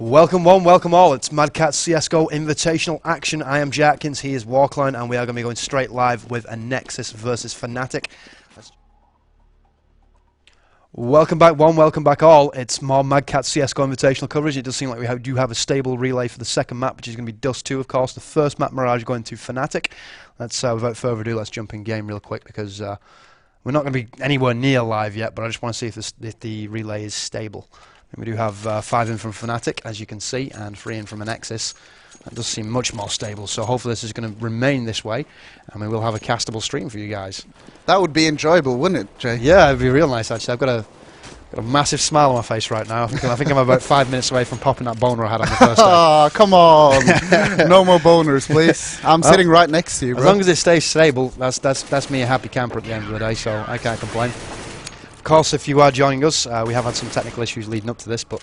Welcome one, welcome all. It's Mad Catz CSGO Invitational action. I am Jackins, he is Warcline, and we are going to be going straight live with Anexis versus Fnatic. Welcome back one, welcome back all. It's more Mad Catz CSGO Invitational coverage. It does seem like we do have a stable relay for the second map, which is going to be Dust 2, of course. The first map, Mirage, going to Fnatic. Let's, without further ado, let's jump in game real quick, because we're not going to be anywhere near live yet, but I just want to see if the relay is stable. We do have 5 in from Fnatic, as you can see, and 3 in from Anexis. That does seem much more stable, so hopefully this is going to remain this way, and we will have a castable stream for you guys. That would be enjoyable, wouldn't it, Jay? Yeah, it'd be real nice, actually. I've got a massive smile on my face right now. I think I'm about 5 minutes away from popping that boner I had on the first day. Oh, come on. No more boners, please. I'm sitting right next to you, bro. As long as it stays stable, that's me a happy camper at the end of the day, so I can't complain. Of course, if you are joining us, we have had some technical issues leading up to this, but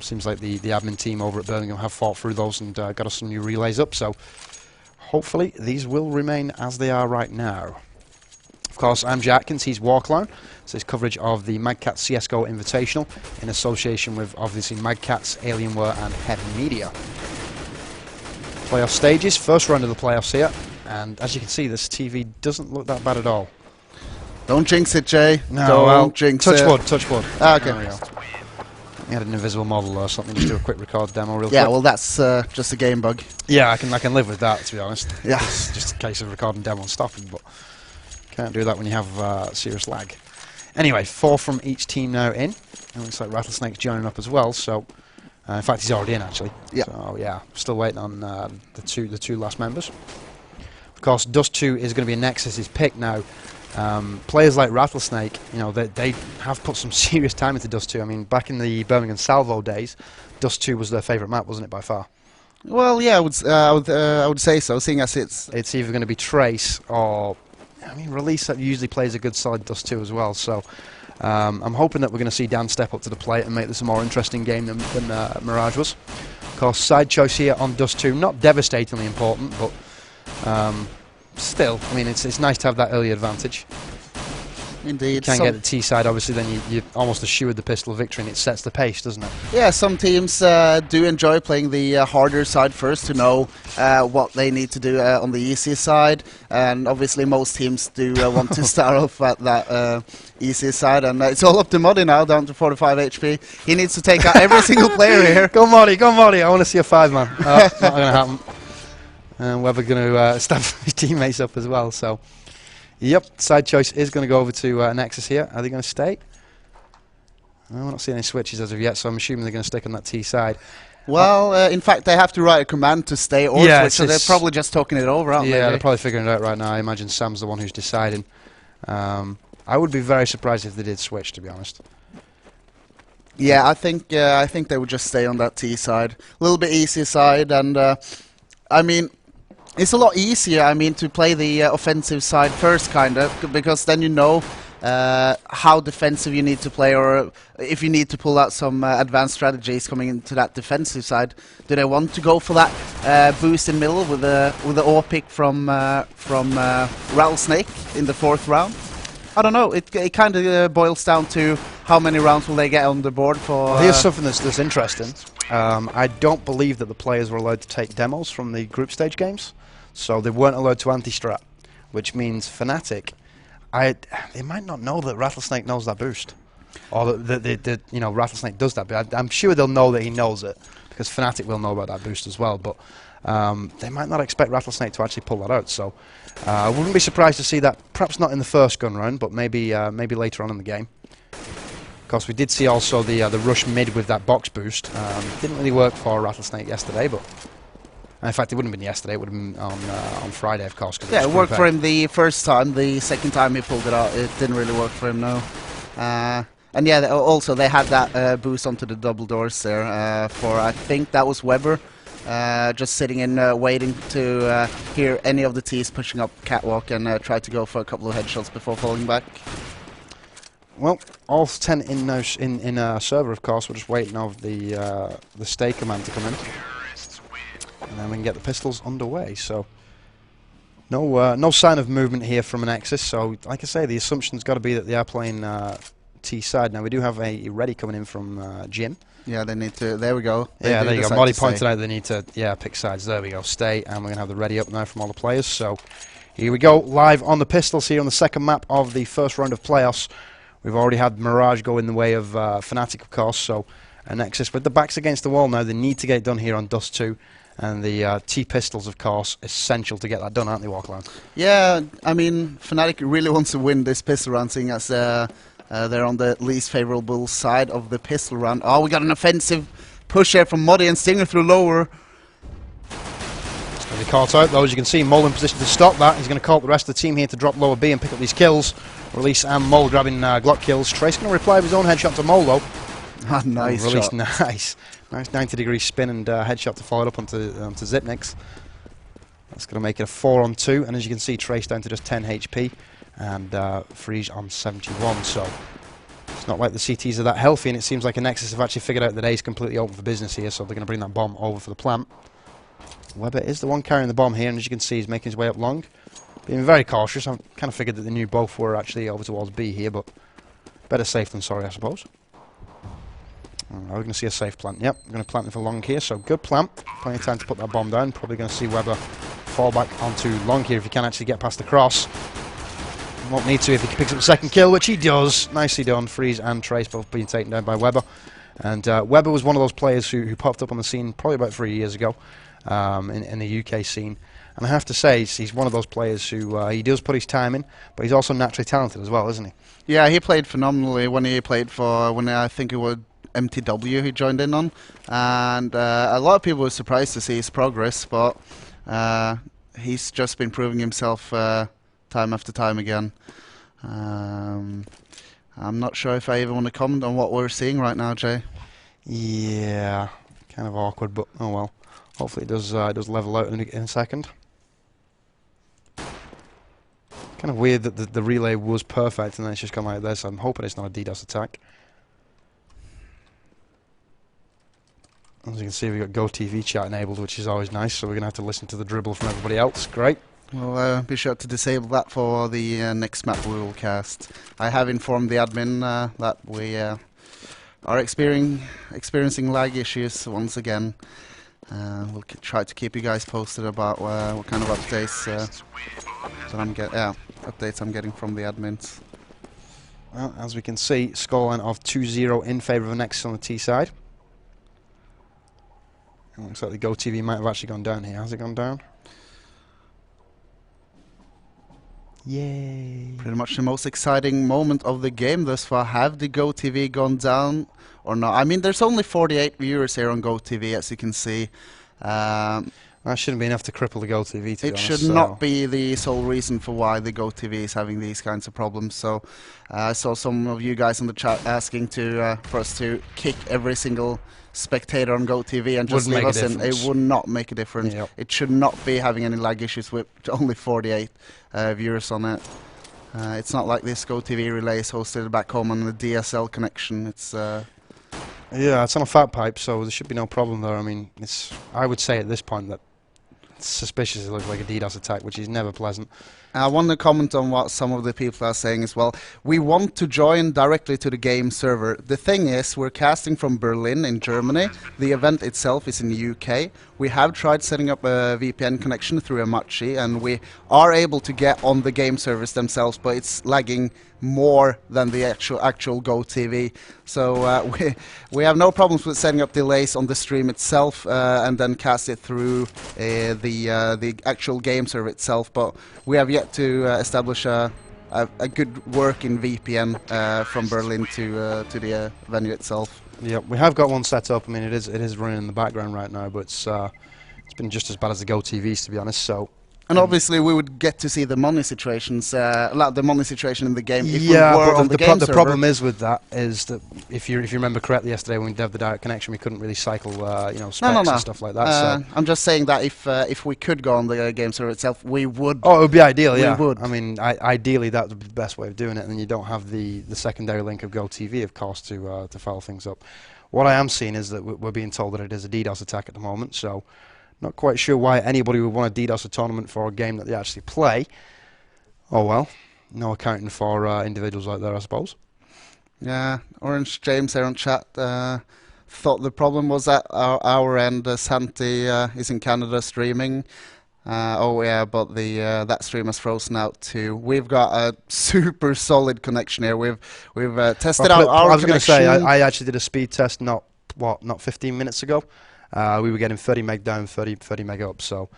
seems like the admin team over at Birmingham have fought through those and got us some new relays up, so hopefully these will remain as they are right now. Of course, I'm Jackins, he's Warcline. This is coverage of the Mad Catz CSGO Invitational in association with, obviously, Mad Catz, Alienware and Head Media. Playoff stages, first round of the playoffs here, and as you can see, this TV doesn't look that bad at all. Don't jinx it, Jay. No, Don't jinx it. Touch wood. Ah, okay. There we go. We had an invisible model or something, just do a quick record demo real quick. Yeah, well, that's just a game bug. Yeah, I can live with that, to be honest. Yeah. It's just a case of recording demo and stopping, but can't do that when you have serious lag. Anyway, 4 from each team now in. It looks like Rattlesnake's joining up as well, so in fact he's already in actually. Yeah. So yeah, still waiting on the two last members. Of course, Dust 2 is going to be Anexis' pick now. Players like Rattlesnake, you know, they have put some serious time into Dust 2. I mean, back in the Birmingham Salvo days, Dust 2 was their favourite map, wasn't it, by far? Well, yeah, I would say so, seeing as it's either going to be Trace or, I mean, Release that usually plays a good solid Dust 2 as well. So I'm hoping that we're going to see Dan step up to the plate and make this a more interesting game than Mirage was. Of course, side choice here on Dust 2, not devastatingly important, but still, I mean, it's nice to have that early advantage. Indeed. You can't get the T side, obviously, then you almost assured the pistol victory, and it sets the pace, doesn't it? Yeah, some teams do enjoy playing the harder side first to know what they need to do on the easy side, and obviously most teams do want to start off at that easy side, and it's all up to Muddy now, down to 45 HP. He needs to take out every single player here. Go Muddy, I want to see a 5-man. Not going to happen. And we're going to stab his teammates up as well, so yep, side choice is going to go over to Anexis here. Are they going to stay? We're not seeing any switches as of yet, so I'm assuming they're going to stick on that T side. Well, in fact, they have to write a command to stay or switch, so they're probably just talking it over, aren't they? Yeah, they're probably figuring it out right now. I imagine Sam's the one who's deciding. I would be very surprised if they did switch, to be honest. Yeah, I think they would just stay on that T side. A little bit easier side, and I mean, it's a lot easier, I mean, to play the offensive side first, kind of, because then you know how defensive you need to play, or if you need to pull out some advanced strategies coming into that defensive side. Do they want to go for that boost in middle with the ore pick from Rattlesnake in the 4th round? I don't know. It kind of boils down to how many rounds will they get on the board for. Well, here's something that's interesting. I don't believe that the players were allowed to take demos from the group stage games, so they weren't allowed to anti-strat, which means Fnatic, they might not know that Rattlesnake knows that boost, or that you know, Rattlesnake does that. But I'm sure they'll know that he knows it, because Fnatic will know about that boost as well. But they might not expect Rattlesnake to actually pull that out. So I wouldn't be surprised to see that, perhaps not in the first gun round, but maybe later on in the game. Of course, we did see also the rush mid with that box boost. Didn't really work for Rattlesnake yesterday, but in fact, it wouldn't have been yesterday. It would have been on Friday, of course. Yeah, it worked for him the first time. The second time he pulled it out, it didn't really work for him, no. And yeah, also they had that boost onto the double doors there for, I think that was Weber, just sitting in waiting to hear any of the T's pushing up catwalk and try to go for a couple of headshots before falling back. Well, all 10 in now in server, of course. We're just waiting on the stay command to come in, and then we can get the pistols underway. So no sign of movement here from Anexis. So, like I say, the assumption's got to be that they are playing T side. Now we do have a ready coming in from Jim. Yeah, they need to. There we go. Yeah, there you go. Molly pointed out they need to pick sides. There we go. Stay, and we're going to have the ready up now from all the players. So here we go, live on the Pistols here on the second map of the first round of playoffs. We've already had Mirage go in the way of Fnatic, of course. So Anexis with the backs against the wall now. They need to get it done here on Dust 2. And the T-Pistols, of course, essential to get that done, aren't they, Walkabout? Yeah, I mean, Fnatic really wants to win this pistol round, seeing as they're on the least favourable side of the pistol round. Oh, we got an offensive push here from Muddy and Stinger through lower. It's going to be caught out, though. As you can see, Mole in position to stop that. He's going to call the rest of the team here to drop lower B and pick up these kills. Release and Mole grabbing Glock kills. Trace going to reply with his own headshot to Mole, though. Nice Release, shot. Nice 90-degree spin and headshot to follow it up onto Zipnix. That's going to make it a 4-on-2, and as you can see, Trace down to just 10 HP, and Freeze on 71. So it's not like the CTs are that healthy, and it seems like Anexis have actually figured out that A's completely open for business here, so they're going to bring that bomb over for the plant. Weber is the one carrying the bomb here, and as you can see, he's making his way up long, being very cautious. I kind of figured that they knew both were actually over towards B here, but better safe than sorry, I suppose. We're going to see a safe plant. Yep, we're going to plant it for long here, so good plant. Plenty of time to put that bomb down. Probably going to see Weber fall back onto long here if he can actually get past the cross. Won't need to if he picks up the second kill, which he does. Nicely done. Freeze and Trace both being taken down by Weber. And Weber was one of those players who popped up on the scene probably about 3 years ago in the UK scene. And I have to say, he's one of those players who he does put his time in, but he's also naturally talented as well, isn't he? Yeah, he played phenomenally when he played for, when I think it was MTW he joined in on, and a lot of people were surprised to see his progress, but he's just been proving himself time after time again. I'm not sure if I even want to comment on what we're seeing right now, Jay. Yeah, kind of awkward, but oh well. Hopefully it does level out in a second. Kind of weird that the relay was perfect and then it's just gone like this. I'm hoping it's not a DDoS attack. As you can see, we've got GoTV chat enabled, which is always nice, so we're going to have to listen to the dribble from everybody else. Great. Well, be sure to disable that for the next map we will cast. I have informed the admin that we are experiencing lag issues once again. We'll try to keep you guys posted about what kind of updates updates I'm getting from the admins. Well, as we can see, scoreline of 2-0 in favour of Anexis on the T side. It looks like the GoTV might have actually gone down here. Has it gone down? Yay! Pretty much the most exciting moment of the game thus far. Have the GoTV gone down or not? I mean, there's only 48 viewers here on GoTV, as you can see. That shouldn't be enough to cripple the GoTV, to be honest. It should not be the sole reason for why the GoTV is having these kinds of problems. So I saw some of you guys in the chat asking for us to kick every single spectator on GoTV and just leave us in. It would not make a difference. Yep. It should not be having any lag issues with only 48 viewers on it. It's not like this GoTV relay is hosted back home on the DSL connection. It's yeah, it's on a fat pipe, so there should be no problem there. I mean, I would say at this point that it's suspicious. It looks like a DDoS attack, which is never pleasant. I want to comment on what some of the people are saying as well. We want to join directly to the game server. The thing is, we're casting from Berlin in Germany. The event itself is in the UK. We have tried setting up a VPN connection through Amachi, and we are able to get on the game servers themselves, but it's lagging more than the actual GoTV. So we have no problems with setting up delays on the stream itself and then cast it through the actual game server itself. But we have yet to establish a good working VPN from Berlin to the venue itself. Yeah, we have got one set up. I mean, it is running in the background right now, but it's been just as bad as the GoTVs, to be honest. So. And obviously, we would get to see the money situations, the money situation in the game. If yeah, we were on the game the server. problem is with that is that if you remember correctly, yesterday when we had the direct connection, we couldn't really cycle specs and stuff like that. So. I'm just saying that if we could go on the game server itself, we would. Oh, it would be ideal. Yeah, we would. I mean, ideally that would be the best way of doing it, and then you don't have the secondary link of GoTV, of course, to file things up. What I am seeing is that we're being told that it is a DDoS attack at the moment, so. Not quite sure why anybody would want to DDoS a tournament for a game that they actually play. Oh well, no accounting for individuals out there, I suppose. Yeah, Orange James here on chat thought the problem was at our end. Santi is in Canada streaming. Oh yeah, but the that stream has frozen out too. We've got a super solid connection here. We've tested out our I was going to say connection. I actually did a speed test not 15 minutes ago. We were getting 30 meg down, 30 meg up. So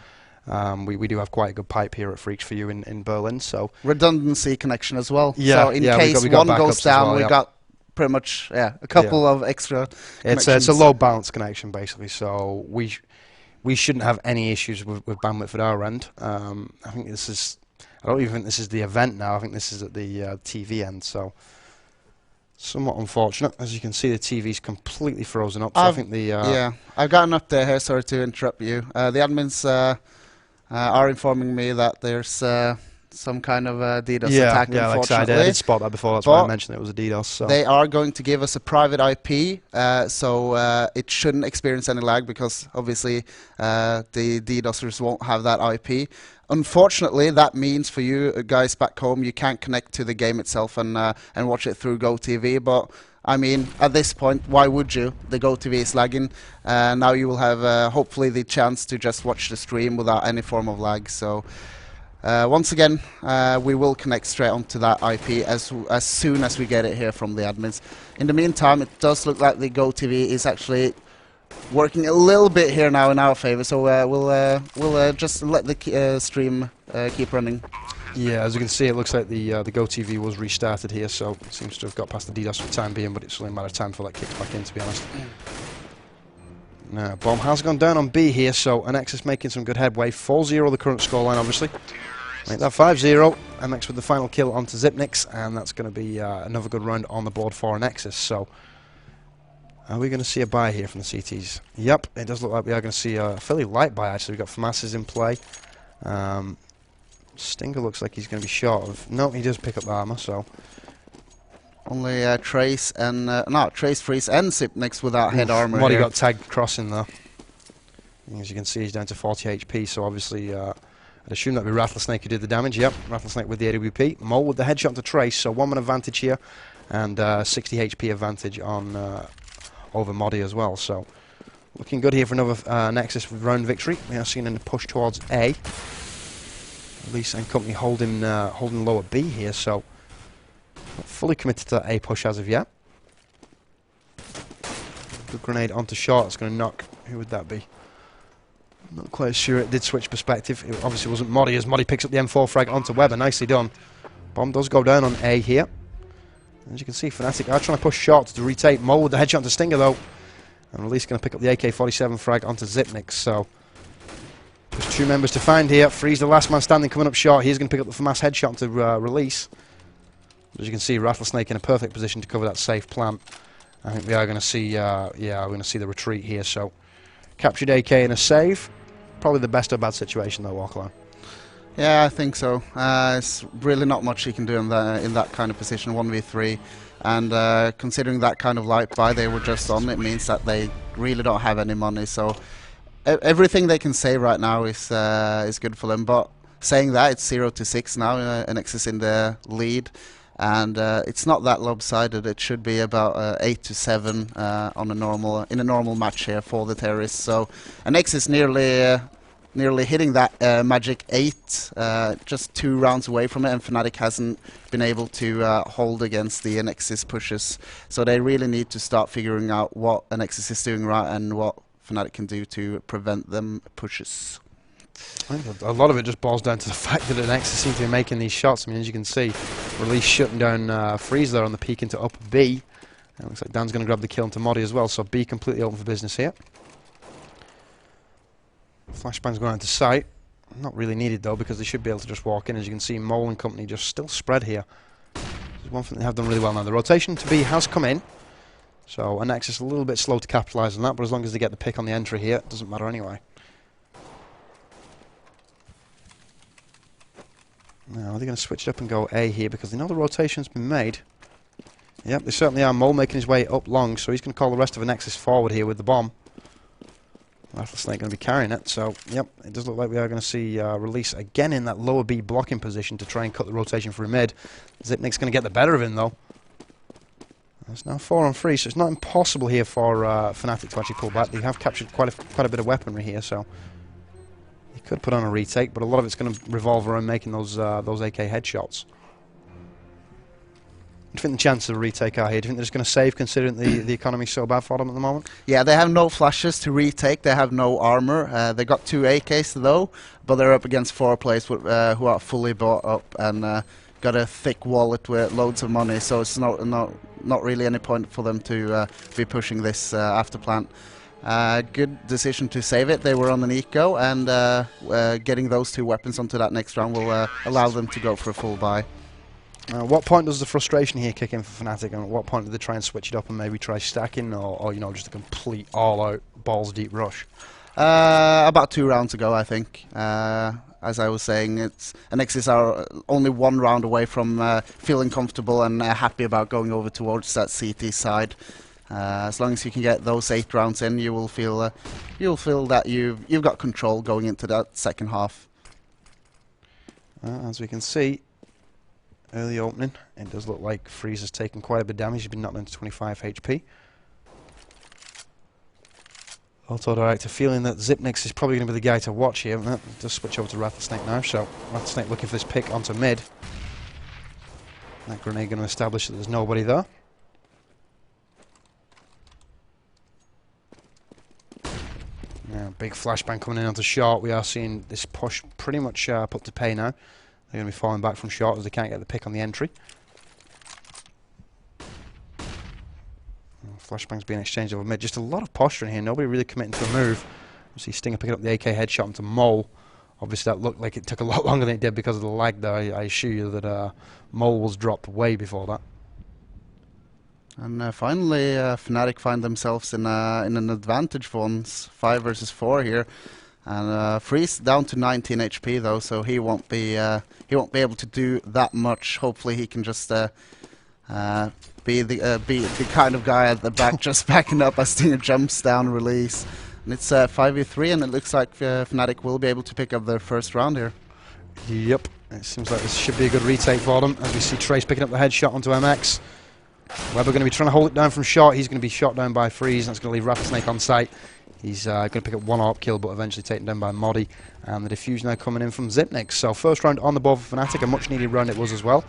we do have quite a good pipe here at Freaks for You in Berlin. So redundancy connection as well. Yeah, so in yeah, case we got one goes down, well, we've got pretty much a couple of extra. It's a low balance connection basically. So we shouldn't have any issues with bandwidth at our end. I think this is. I don't even think this is the event now. I think this is at the TV end. So somewhat unfortunate. As you can see, the TV's completely frozen up. So I think the yeah, I've got an update here. Sorry to interrupt you. The admins are informing me that there's some kind of DDoS attack. Yeah, like I did spot that before. That's why I mentioned it was a DDoS. So they are going to give us a private IP, so it shouldn't experience any lag because obviously the DDoSers won't have that IP. Unfortunately, that means for you guys back home, you can't connect to the game itself and watch it through GoTV. But I mean, at this point, why would you? The GoTV is lagging. Now you will have hopefully the chance to just watch the stream without any form of lag. So. Once again, we will connect straight onto that IP as soon as we get it here from the admins. In the meantime, it does look like the GoTV is actually working a little bit here now in our favor, so we'll just let the stream keep running. Yeah, as you can see, it looks like the GoTV was restarted here, so it seems to have got past the DDoS for the time being, but it's only a matter of time before that kicks back in, to be honest. Now, bomb has gone down on B here, so Anexis making some good headway. 4-0 the current scoreline, obviously. Make that 5-0. MX with the final kill onto Zipnix, and that's going to be another good round on the board for Anexis. So, are we going to see a buy here from the CTs? Yep, it does look like we are going to see a fairly light buy, actually. We've got FAMAS's in play. Stinger looks like he's going to be short of... No, he does pick up the armor, so... Only Trace and... no, Trace, Freeze and Zipnix without head armor What here. he got tagged crossing there. As you can see, he's down to 40 HP, so obviously... I'd assume that'd be Rattlesnake who did the damage. Yep, Rattlesnake with the AWP. Mole with the headshot to Trace, so 1-man advantage here, and 60 HP advantage on over Modi as well. So looking good here for another Nexus round victory. We are seeing a push towards A. Elise and company holding lower B here, so not fully committed to that A push as of yet. Good grenade onto short. It's going to knock. Who would that be? Not quite sure. It did switch perspective. It obviously wasn't Modi, as Modi picks up the M4 frag onto Weber. Nicely done. Bomb does go down on A here. As you can see, Fnatic are trying to push short to retake. Mole with the headshot to Stinger though. And Release going to pick up the AK-47 frag onto Zipnix. So there's two members to find here. Freeze the last man standing coming up short. He's going to pick up the FAMAS headshot to Release. As you can see, Rattlesnake in a perfect position to cover that safe plant. I think we are going to see, we're going to see the retreat here. So captured AK in a save. Probably the best of bad situation though, Walkline. Yeah, I think so. It's really not much he can do in that kind of position, 1v3. And considering that kind of light buy they were just on, it means that they really don't have any money. So everything they can say right now is good for them. But saying that, it's 0-6 now. Anexis in the lead. And it's not that lopsided. It should be about 8-7 on in a normal match here for the terrorists. So Anexis nearly hitting that magic 8, just 2 rounds away from it, and Fnatic hasn't been able to hold against the Anexis pushes. So they really need to start figuring out what Anexis is doing right and what Fnatic can do to prevent them pushes. I think a lot of it just boils down to the fact that Anexis seem to be making these shots. I mean, as you can see, Release shutting down Freeze there on the peek into upper B. And it looks like Dan's going to grab the kill into Modi as well, so B completely open for business here. Flashbang's going into sight. Not really needed though, because they should be able to just walk in. As you can see, Mole and company just still spread here. This is one thing they have done really well now. The rotation to B has come in. So Anexis a little bit slow to capitalise on that, but as long as they get the pick on the entry here, it doesn't matter anyway. Now, are they going to switch it up and go A here, because they know the rotation's been made? Yep, they certainly are. Mole making his way up long, so he's going to call the rest of Anexis forward here with the bomb. Rattlesnake going to be carrying it, so yep, it does look like we are going to see Release again in that lower B blocking position to try and cut the rotation through mid. Zipnik's going to get the better of him though. It's now 4 on 3, so it's not impossible here for Fnatic to actually pull back. They have captured quite a bit of weaponry here, so they could put on a retake, but a lot of it's going to revolve around making those AK headshots. Do you think the chances of a retake are here? Do you think they're just going to save, considering the economy's so bad for them at the moment? Yeah, they have no flashes to retake. They have no armor. They got 2 AKs though, but they're up against 4 players who are fully bought up and got a thick wallet with loads of money. So it's not really any point for them to be pushing this after plant. Good decision to save it. They were on an eco, and getting those 2 weapons onto that next round will allow them to go for a full buy. At what point does the frustration here kick in for Fnatic, and at what point do they try and switch it up and maybe try stacking, or you know, just a complete all-out balls-deep rush? About 2 rounds ago, I think. As I was saying, Anexis are only 1 round away from feeling comfortable and happy about going over towards that CT side. As long as you can get those 8 rounds in, you will feel that you've got control going into that second half. As we can see, early opening, it does look like Freeze has taken quite a bit of damage. He's been knocked down to 25 HP. Auto Director feeling that Xyp9x is probably going to be the guy to watch here. Just switch over to Rattlesnake now, so Rattlesnake looking for this pick onto mid. That grenade going to establish that there's nobody there. Yeah, big flashbang coming in onto short. We are seeing this push pretty much put to pay now. They're going to be falling back from short as they can't get the pick on the entry. Flashbang's being exchanged over mid. Just a lot of posturing here. Nobody really committing to a move. You see Stinger picking up the AK headshot onto Mole. Obviously that looked like it took a lot longer than it did because of the lag there. I assure you that Mole was dropped way before that. And finally, Fnatic find themselves in an advantage for once, 5 versus 4 here. And Freeze down to 19 HP though, so he won't be able to do that much. Hopefully he can just be the kind of guy at the back, just backing up as Stinger jumps down release. And it's 5v3, and it looks like Fnatic will be able to pick up their first round here. Yep, it seems like this should be a good retake for them, as we see Trace picking up the headshot onto MX. Weber going to be trying to hold it down from short. He's going to be shot down by Freeze, and that's going to leave Rattlesnake on site. He's going to pick up 1 AWP kill, but eventually taken down by Modi. And the defuse now coming in from Xyp9x. So first round on the board for Fnatic, a much needed round it was as well.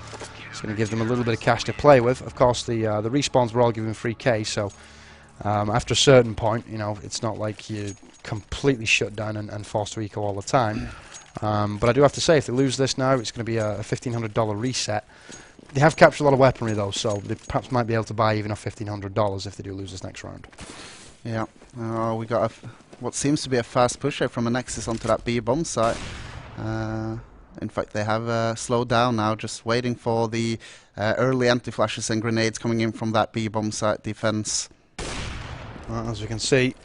It's going to give them a little bit of cash to play with. Of course, the respawns were all given free K, so after a certain point, you know, it's not like you're completely shut down and forced to eco all the time. But I do have to say, if they lose this now, it's going to be a $1,500 reset. They have captured a lot of weaponry though, so they perhaps might be able to buy even off $1,500 if they do lose this next round. Yeah, we got what seems to be a fast push from Anexis onto that B bomb site. In fact, they have slowed down now, just waiting for the early anti-flashes and grenades coming in from that B bomb site defense. As we can see,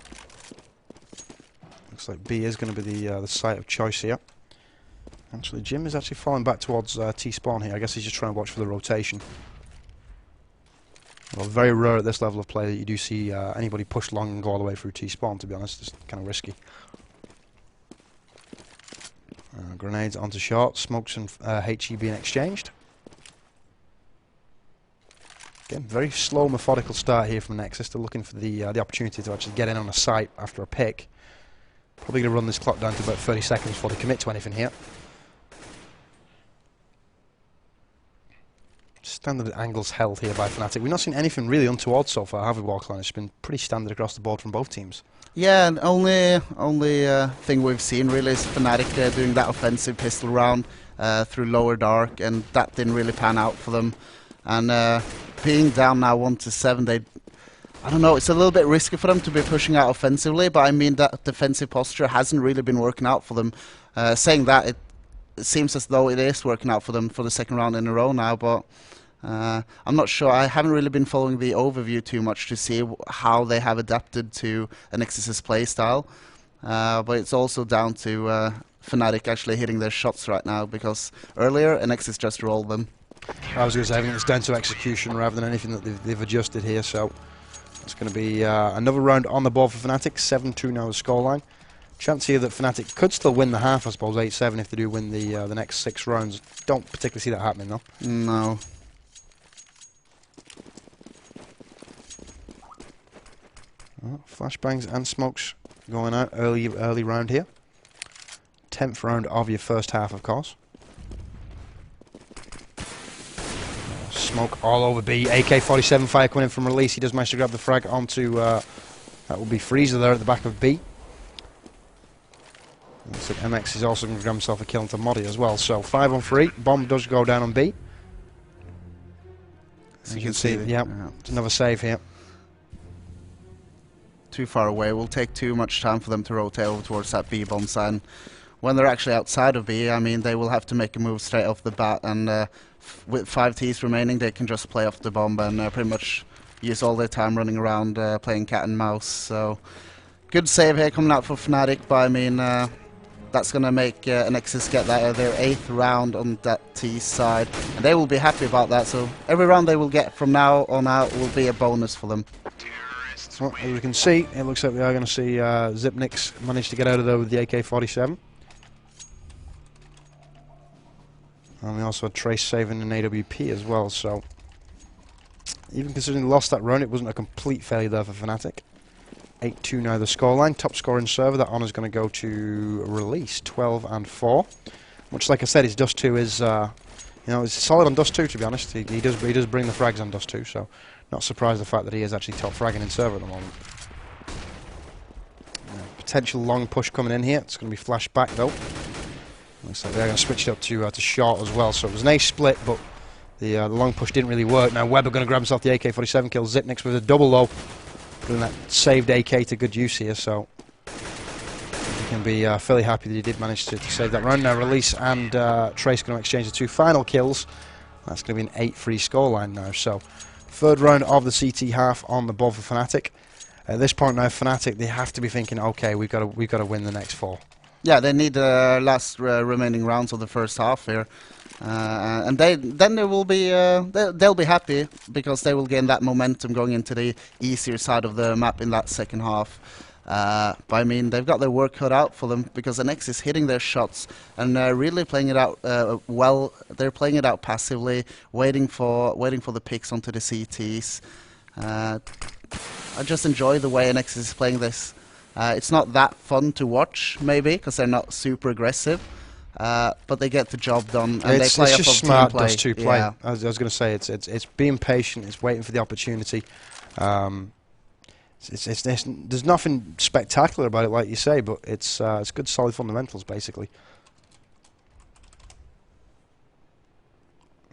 looks like B is going to be the site of choice here. Actually, Jim is actually falling back towards T-spawn here. I guess he's just trying to watch for the rotation. Well, very rare at this level of play that you do see anybody push long and go all the way through T-spawn, to be honest. It's kind of risky. Grenades onto short, smokes and HE being exchanged. Again, very slow, methodical start here from Nexus. They're looking for the opportunity to actually get in on a site after a pick. Probably going to run this clock down to about 30 seconds before they commit to anything here. Standard angles held here by Fnatic. We've not seen anything really untoward so far, have we, Walkline? It's been pretty standard across the board from both teams. Yeah, and only thing we've seen really is Fnatic doing that offensive pistol round through lower dark, and that didn't really pan out for them. And being down now 1-7, I don't know, it's a little bit risky for them to be pushing out offensively, but I mean that defensive posture hasn't really been working out for them. Saying that, it seems as though it is working out for them for the second round in a row now, but I'm not sure. I haven't really been following the overview too much to see how they have adapted to Anexis' playstyle, but it's also down to Fnatic actually hitting their shots right now, because earlier Anexis just rolled them. I was going to say, I think it's down to execution rather than anything that they've adjusted here, so it's going to be another round on the board for Fnatic. 7-2 now the scoreline. Chance here that Fnatic could still win the half, I suppose, 8-7 if they do win the next 6 rounds. Don't particularly see that happening, though. No. Flashbangs and smokes going out early round here. 10th round of your first half, of course. Smoke all over B. AK-47 fire coming in from release. He does manage to grab the frag onto, that will be Freezer there at the back of B. Looks like MX is also going to grab himself a kill into Moddy as well. So 5 on 3. Bomb does go down on B. As you can see, yeah, it's another save here. Too far away. Will take too much time for them to rotate over towards that B bomb side. When they're actually outside of B, I mean, they will have to make a move straight off the bat, and with 5 Ts remaining, they can just play off the bomb and pretty much use all their time running around playing cat and mouse. So, good save here coming out for Fnatic, but I mean, that's going to make Anexis get that their 8th round on that T side, and they will be happy about that. So, every round they will get from now on out will be a bonus for them. Well, as we can see, it looks like we are going to see Zipnix manage to get out of there with the AK-47. And we also had Trace saving an AWP as well, so even considering they lost that run, it wasn't a complete failure there for Fnatic. 8-2 now the scoreline. Top scoring server, that honour's going to go to Release, 12 and 4. Much like I said, his Dust 2 is, you know, it's solid on Dust 2, to be honest. He does bring the frags on Dust 2, so not surprised the fact that he is actually top fragging in server at the moment. Potential long push coming in here. It's going to be flashed back though. Looks like they're going to switch it up to short as well. So it was an ace split, but the long push didn't really work. Now Weber going to grab himself the AK-47 kill. Zipnix with a double low, putting that saved AK to good use here. So he can be fairly happy that he did manage to save that round. Now Release and Trace going to exchange the 2 final kills. That's going to be an 8-3 scoreline now. So 3rd round of the CT half on the board for Fnatic. At this point now, Fnatic, they have to be thinking, okay, we've got to win the next 4. Yeah, they need the last remaining rounds of the first half here, and then they will be they'll be happy because they will gain that momentum going into the easier side of the map in that second half. But I mean, they've got their work cut out for them because Anexis is hitting their shots and really playing it out well. They're playing it out passively, waiting for the picks onto the CTs. I just enjoy the way Anexis is playing this. It's not that fun to watch, maybe, because they're not super aggressive, but they get the job done, and they play off of smart team play. Dust 2 play. Yeah. I was going to say, it's being patient, it's waiting for the opportunity. There's nothing spectacular about it, like you say, but it's good, solid fundamentals, basically.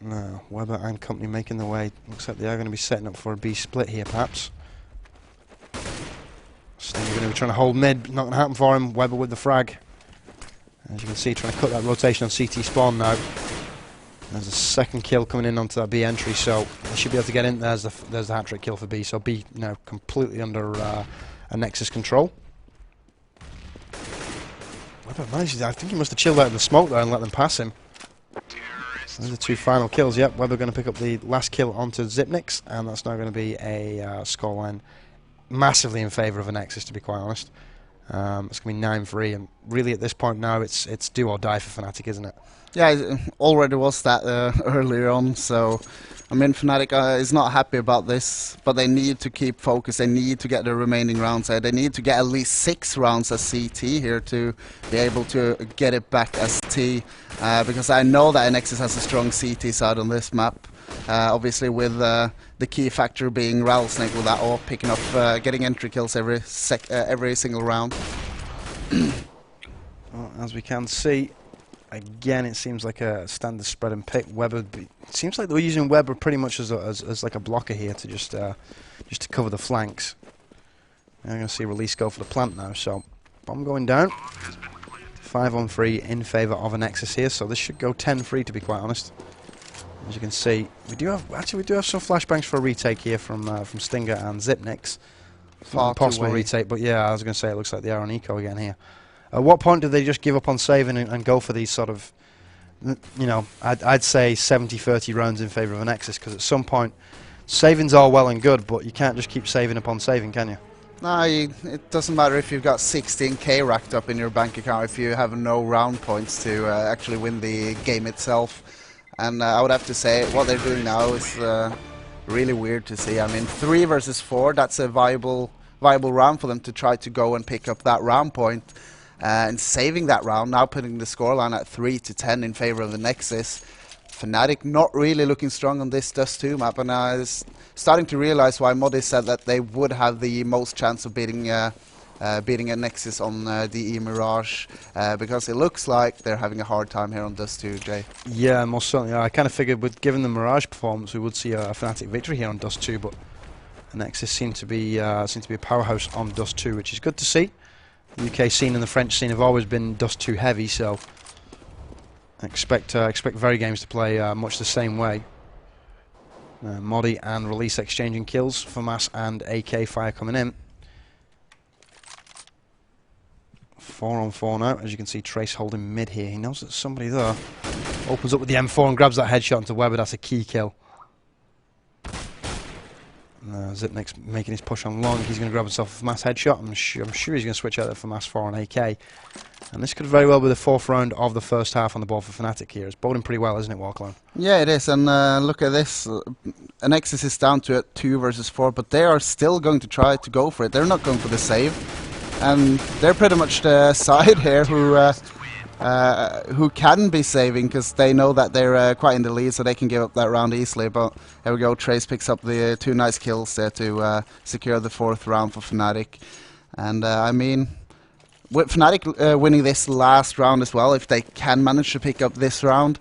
Now, Weber and company making their way. Looks like they are going to be setting up for a B split here, perhaps. Stinger going to be trying to hold mid, not going to happen for him. Weber with the frag. As you can see, trying to cut that rotation on CT spawn now. There's a second kill coming in onto that B entry, so they should be able to get in. There's the hat-trick kill for B, so B now completely under Anexis control. Weber managed, I think he must have chilled out in the smoke there and let them pass him. Those are the 2 final kills. Yep, Weber going to pick up the last kill onto Zipnix, and that's now going to be a scoreline massively in favour of Anexis, to be quite honest. It's going to be 9-3, and really at this point now it's do or die for Fnatic, isn't it? Yeah, it already was that earlier on, so I mean, Fnatic is not happy about this, but they need to keep focused. They need to get the remaining rounds. They need to get at least 6 rounds as CT here to be able to get it back as T, because I know that Anexis has a strong CT side on this map. Obviously, with the key factor being Rattlesnake with that AWP picking up, getting entry kills every single round. Well, as we can see, again, it seems like a standard spread and pick. Weber, it seems like they're using Weber pretty much as like a blocker here to just to cover the flanks. I'm going to see Release go for the plant now. So bomb going down. 5 on 3 in favour of Anexis here. So this should go 10-3, to be quite honest. As you can see, we do have some flashbangs for a retake here from Stinger and Zipnix. Far possible retake, but yeah, I was going to say it looks like they are on eco again here. At what point do they just give up on saving and go for these sort of, you know, I'd say 70-30 rounds in favour of Anexis, because at some point, saving's all well and good, but you can't just keep saving upon saving, can you? No, it doesn't matter if you've got 16k racked up in your bank account if you have no round points to actually win the game itself. And I would have to say, what they're doing now is really weird to see. I mean, 3 versus 4, that's a viable viable round for them to try to go and pick up that round point. And saving that round, now putting the scoreline at 3-10 in favor of the Anexis. Fnatic not really looking strong on this Dust 2 map, and I was starting to realize why Modi said that they would have the most chance of beating Anexis on DE Mirage, because it looks like they're having a hard time here on Dust 2, Jay. Yeah, most certainly. I kind of figured with given the Mirage performance, we would see a Fnatic victory here on Dust 2, but Anexis seem to be a powerhouse on Dust 2, which is good to see. The UK scene and the French scene have always been Dust 2 heavy, so expect VeryGames to play much the same way. Modi and Release exchanging kills for Mass and AK Fire coming in. 4 on 4 now. As you can see, Trace holding mid here. He knows that somebody there. Opens up with the M4 and grabs that headshot into Weber. That's a key kill. Zipnik's making his push on long. He's going to grab himself a Mass headshot. I'm sure he's going to switch out there for Mass 4 on AK. And this could very well be the 4th round of the first half on the board for Fnatic here. It's boding pretty well, isn't it, Warclone? Yeah, it is. And look at this. Anexis is down to 2 versus 4, but they are still going to try to go for it. They're not going for the save. And they're pretty much the side here who can be saving, because they know that they're quite in the lead, so they can give up that round easily. But here we go, Trace picks up the 2 nice kills there to secure the 4th round for Fnatic. And I mean, with Fnatic winning this last round as well, if they can manage to pick up this round,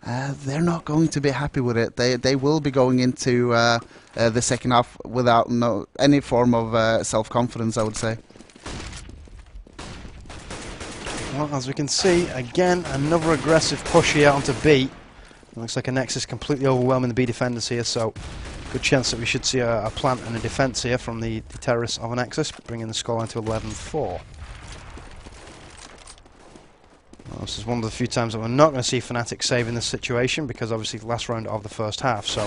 they're not going to be happy with it. They will be going into the second half without any form of self-confidence, I would say. Well, as we can see, again, another aggressive push here onto B. It looks like Anexis completely overwhelming the B defenders here, so good chance that we should see a plant and a defense here from the terrorists of Anexis, bringing the scoreline to 11-4. Well, this is one of the few times that we're not going to see Fnatic saving this situation, because obviously the last round of the first half, so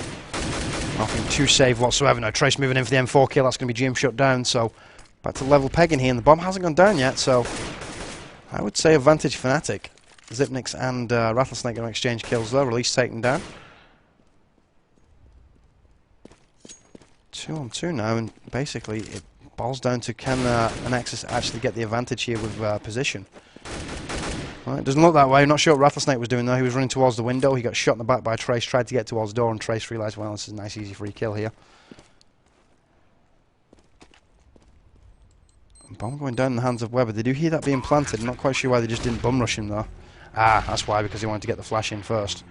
nothing to save whatsoever. Now Trace moving in for the M4 kill, that's going to be GM shut down, so back to level pegging here, and the bomb hasn't gone down yet, so I would say advantage Fnatic. Zipnix and Rattlesnake going to exchange kills there. Release taken down. 2 on 2 now, and basically it boils down to can Anexis actually get the advantage here with position. Well, it doesn't look that way. I'm not sure what Rattlesnake was doing though. He was running towards the window. He got shot in the back by Trace, tried to get towards the door, and Trace realised, well, this is a nice easy free kill here. Bomb going down in the hands of Weber. They do hear that being planted. I'm not quite sure why they just didn't bum rush him though. Ah, that's why, because he wanted to get the flash in first.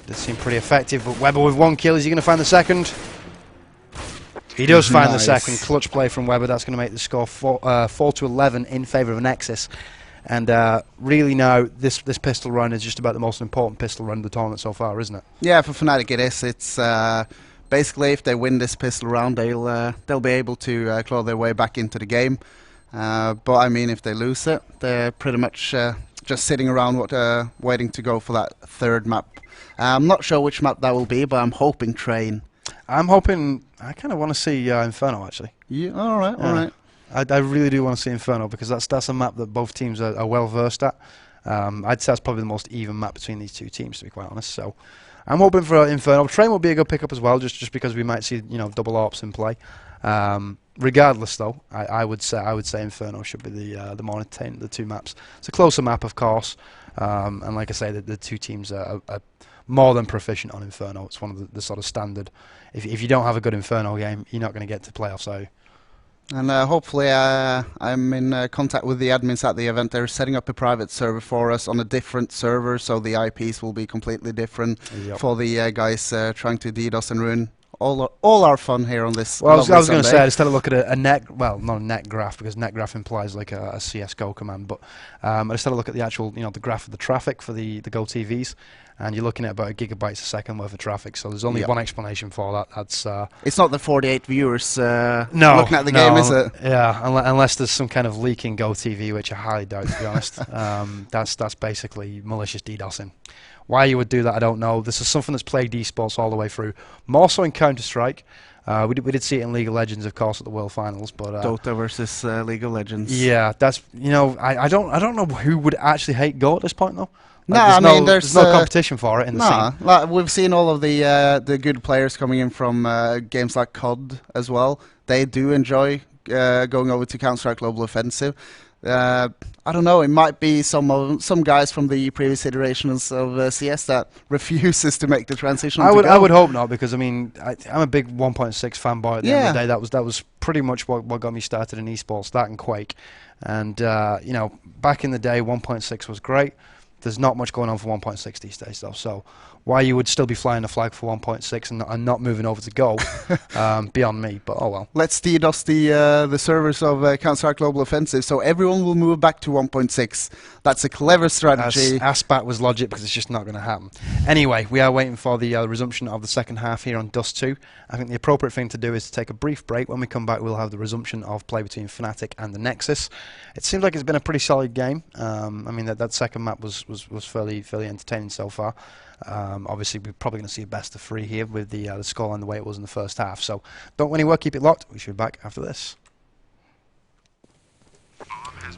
Did seem pretty effective, but Weber with 1 kill. Is he going to find the second? He does find the second. Clutch play from Weber. That's going to make the score 4-11 in favour of Anexis. And really now, this pistol run is just about the most important pistol run of the tournament so far, isn't it? Yeah, for Fnatic it is. It's basically, if they win this pistol round, they'll be able to claw their way back into the game. But I mean, if they lose it, they're pretty much just sitting around waiting to go for that 3rd map. I'm not sure which map that will be, but I'm hoping Train. I'm hoping. I kind of want to see Inferno actually. Yeah, all right, all right. I really do want to see Inferno, because that's a map that both teams are well versed at. I'd say that's probably the most even map between these 2 teams, to be quite honest. So I'm hoping for Inferno. Train will be a good pickup as well, just because we might see double AWPs in play. Regardless, though, I would say Inferno should be the more entertaining of the 2 maps. It's a closer map, of course, and like I say, the 2 teams are more than proficient on Inferno. It's one of the sort of standard. If you don't have a good Inferno game, you're not going to get to playoffs, are you? And hopefully I'm in contact with the admins at the event. They're setting up a private server for us on a different server, so the IPs will be completely different for the guys trying to DDoS and ruin all our fun here on this. Well, I was going to say, I just had a look at a net, well, not a net graph, because net graph implies like a CSGO command, but I just had a look at the actual, the graph of the traffic for the Go TVs, and you're looking at about 1 gigabytes a second worth of traffic, so there's only one explanation for that. That's it's not the 48 viewers looking at the no, game, is it? Yeah, unless there's some kind of leaking Go TV, which I highly doubt, to be honest. That's basically malicious DDoSing. Why you would do that, I don't know. This is something that's plagued esports all the way through, more so in Counter-Strike. We did see it in League of Legends, of course, at the World Finals, but Dota versus League of Legends. Yeah, that's I don't know who would actually hate Go at this point though. Like, no, I mean there's no competition for it in the scene. Like we've seen all of the good players coming in from games like COD as well. They do enjoy going over to Counter-Strike Global Offensive. I don't know, it might be some guys from the previous iterations of CS that refuses to make the transition. I would hope not, because I mean I'm a big 1.6 fanboy at the end of the day. That was pretty much what got me started in esports, that and Quake. And you know, back in the day 1.6 was great. There's not much going on for 1.6 these days though, so why you would still be flying the flag for 1.6 and not moving over to Go, beyond me, but oh well. Let's DDoS the servers of Counter-Strike Global Offensive, so everyone will move back to 1.6. That's a clever strategy. Aspat was logic, because it's just not going to happen. Anyway, we are waiting for the resumption of the second half here on Dust 2. I think the appropriate thing to do is to take a brief break. When we come back, we'll have the resumption of play between Fnatic and the Nexus. It seems like it's been a pretty solid game. I mean, that second map was fairly entertaining so far. Obviously, we're probably going to see a best of 3 here with the scoreline the way it was in the first half. So don't go anywhere, keep it locked. We should be back after this.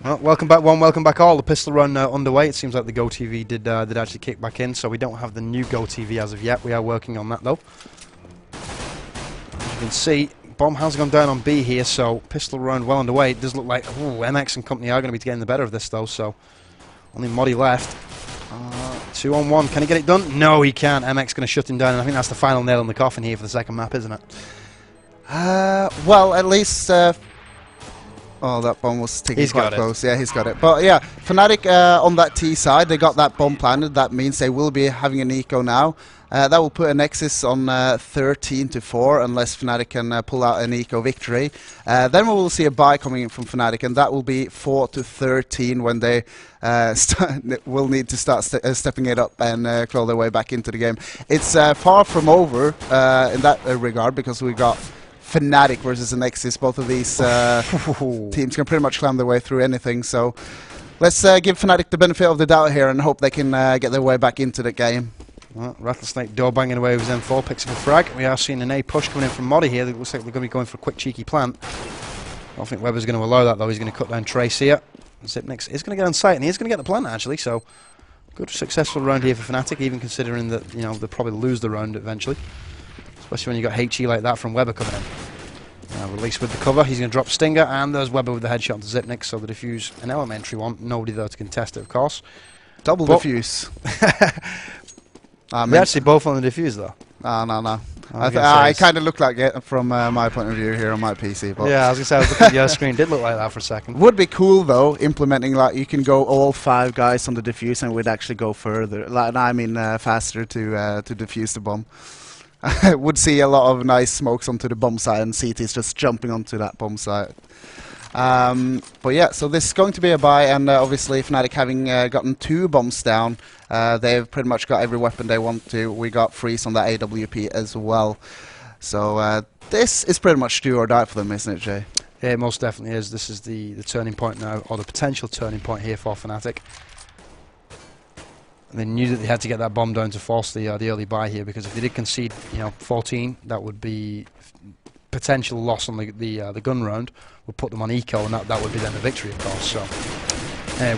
Well, welcome back one, welcome back all. The pistol run underway. It seems like the Go TV did actually kick back in, so we don't have the new Go TV as of yet. We are working on that though. As you can see, bomb has gone down on B here, so pistol run well underway. It does look like MX and company are going to be getting the better of this though, so only Moddy left. 2 on 1, can he get it done? No, he can't. MX going to shut him down, and I think that's the final nail in the coffin here for the second map, isn't it? Well, at least... oh, that bomb was ticking quite close. Yeah, he's got it. But yeah, Fnatic on that T side, they got that bomb planted. That means they will be having an eco now. That will put Anexis on 13-4, unless Fnatic can pull out an eco victory. Then we will see a buy coming in from Fnatic, and that will be 4-13 when they will need to start stepping it up and claw their way back into the game. It's far from over in that regard, because we got Fnatic versus Anexis. Both of these teams can pretty much climb their way through anything. So let's give Fnatic the benefit of the doubt here and hope they can get their way back into the game. Well, Rattlesnake door banging away with his M4, picks up a frag. We are seeing an A push coming in from Moddy here. It looks like they're going to be going for a quick cheeky plant. I don't think Weber's going to allow that though. He's going to cut down Trace here. Zipnix is going to get on site, and he's going to get the plant actually. So good successful round here for Fnatic, even considering that, you know, they'll probably lose the round eventually. Especially when you got HE like that from Weber coming in. Release with the cover, he's going to drop Stinger, and there's Weber with the headshot to Zipnix, so the defuse an elementary one. Nobody there to contest it, of course. Double defuse. They're actually both on the defuse though. No. I kind of look like it from my point of view here on my PC. But yeah, I was going to say, I was looking at your screen, did look like that for a second. Would be cool though, implementing like you can go all 5 guys on the defuse and we'd actually go further. Like, I mean faster to defuse the bomb. I would see a lot of nice smokes onto the bomb site and CTs just jumping onto that bomb site. But yeah, so this is going to be a buy, and obviously Fnatic having gotten 2 bombs down, they've pretty much got every weapon they want to. We got Freeze on that AWP as well. So this is pretty much do or die for them, isn't it, Jay? Yeah, it most definitely is. This is the turning point now, or the potential turning point here for Fnatic. They knew that they had to get that bomb down to force the early buy here, because if they did concede, you know, 14, that would be potential loss on the gun round. Would put them on eco, and that would be then the victory, of course. So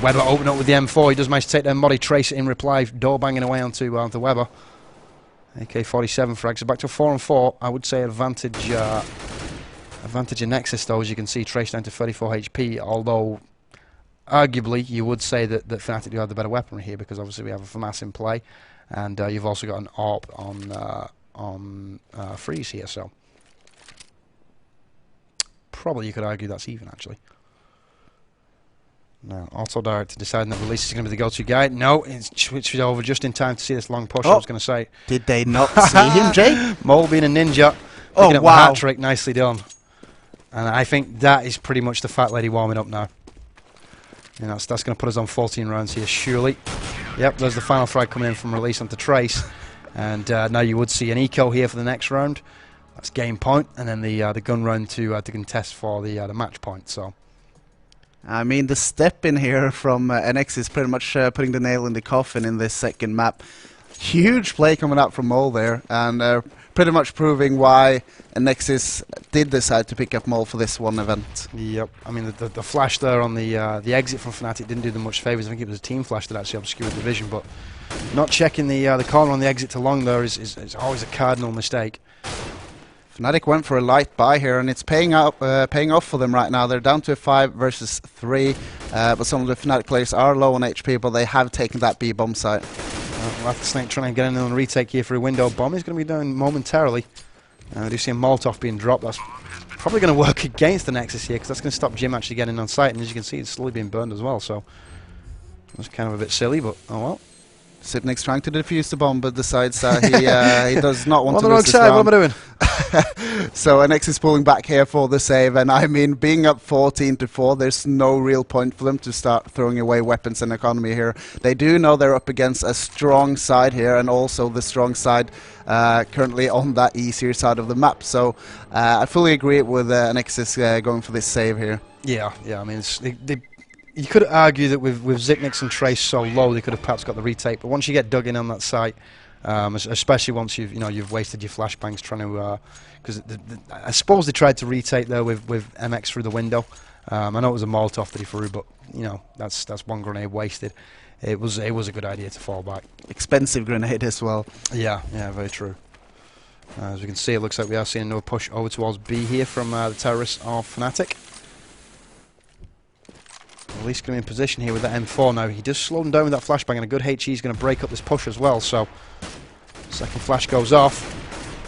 Weber open up with the M4. He does manage to take down Moddy. Trace in reply, door banging away onto Weber. AK-47 frags. So back to 4-on-4. I would say advantage in Nexus though, as you can see, Trace down to 34 HP. Although arguably, you would say that Fnatic do have the better weaponry here, because obviously we have a FAMAS in play, and you've also got an AWP on Freeze here, so probably you could argue that's even, actually. Now, auto direct deciding that Release is going to be the go-to guy. No, it's switched over just in time to see this long push, I was going to say. Did they not see him, Jay? Mole being a ninja. Picking up the hat trick, nicely done. And I think that is pretty much the fat lady warming up now. And that's going to put us on 14 rounds here, surely. Yep, there's the final frag coming in from Release onto Trace. And now you would see an eco here for the next round. That's game point. And then the gun round to contest for the match point. So, I mean, the step in here from Anexis is pretty much putting the nail in the coffin in this second map. Huge play coming out from Mole there. And pretty much proving why Anexis did decide to pick up Mole for this one event. Yep, I mean the flash there on the exit from Fnatic didn't do them much favours. I think it was a team flash that actually obscured the vision, but not checking the corner on the exit to long there is always a cardinal mistake. Fnatic went for a light buy here, and it's paying off for them right now. They're down to 5 versus 3, but some of the Fnatic players are low on HP, but they have taken that B bomb site. Rattlesnake trying to get in on a retake here for a window bomb. He's going to be down momentarily. I do see a Molotov being dropped. That's probably going to work against the Nexus here, because that's going to stop Jim actually getting on site, and as you can see, it's slowly being burned as well, so that's kind of a bit silly, but oh well. Sipnik's trying to defuse the bomb, but decides that he does not want to lose this round. What am I doing? So Anexis pulling back here for the save, and I mean, being up 14-4, there's no real point for them to start throwing away weapons and economy here. They do know they're up against a strong side here, and also the strong side currently on that easier side of the map. So I fully agree with Anexis going for this save here. Yeah, I mean, you could argue that with Zipnix and Trace so low, they could have perhaps got the retake. But once you get dug in on that site, especially once you've wasted your flashbangs trying to, because I suppose they tried to retake there with MX through the window. I know it was a Molotov that he threw, but that's one grenade wasted. It was a good idea to fall back. Expensive grenade as well. Yeah, very true. As we can see, it looks like we are seeing another push over towards B here from the terrorists of Fnatic. At least going to be in position here with that M4 now. He does slow them down with that flashbang, and a good HE is going to break up this push as well. So, second flash goes off.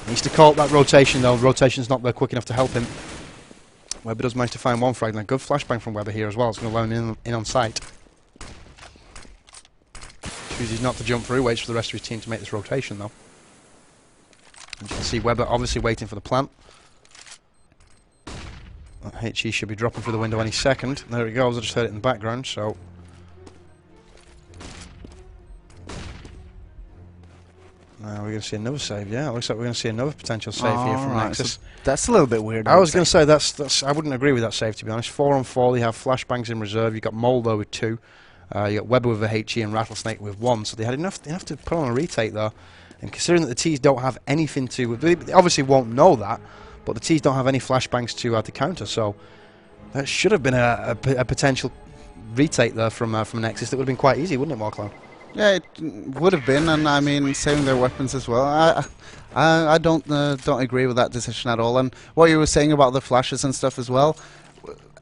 Needs to call up that rotation though. Rotation's not there quick enough to help him. Weber does manage to find one frag, and a good flashbang from Weber here as well. It's going to allow him in on sight. Chooses not to jump through, waits for the rest of his team to make this rotation though. And you can see Weber obviously waiting for the plant. HE should be dropping through the window any second. There it goes, I just heard it in the background, so... Now we're going to see another save, yeah. It looks like we're going to see another potential save here from Anexis. So that's a little bit weird. I was going to say, that's I wouldn't agree with that save, to be honest. 4 on 4, they have flashbangs in reserve. You've got Moldo with 2. You got Weber with a HE and Rattlesnake with 1. So they had enough to put on a retake there. And considering that the T's don't have anything to... They obviously won't know that. But the T's don't have any flashbangs to counter, so that should have been a potential retake there from Nexus. That would have been quite easy, wouldn't it, Marklow? Yeah, it would have been, and I mean, saving their weapons as well. I don't agree with that decision at all. And what you were saying about the flashes and stuff as well,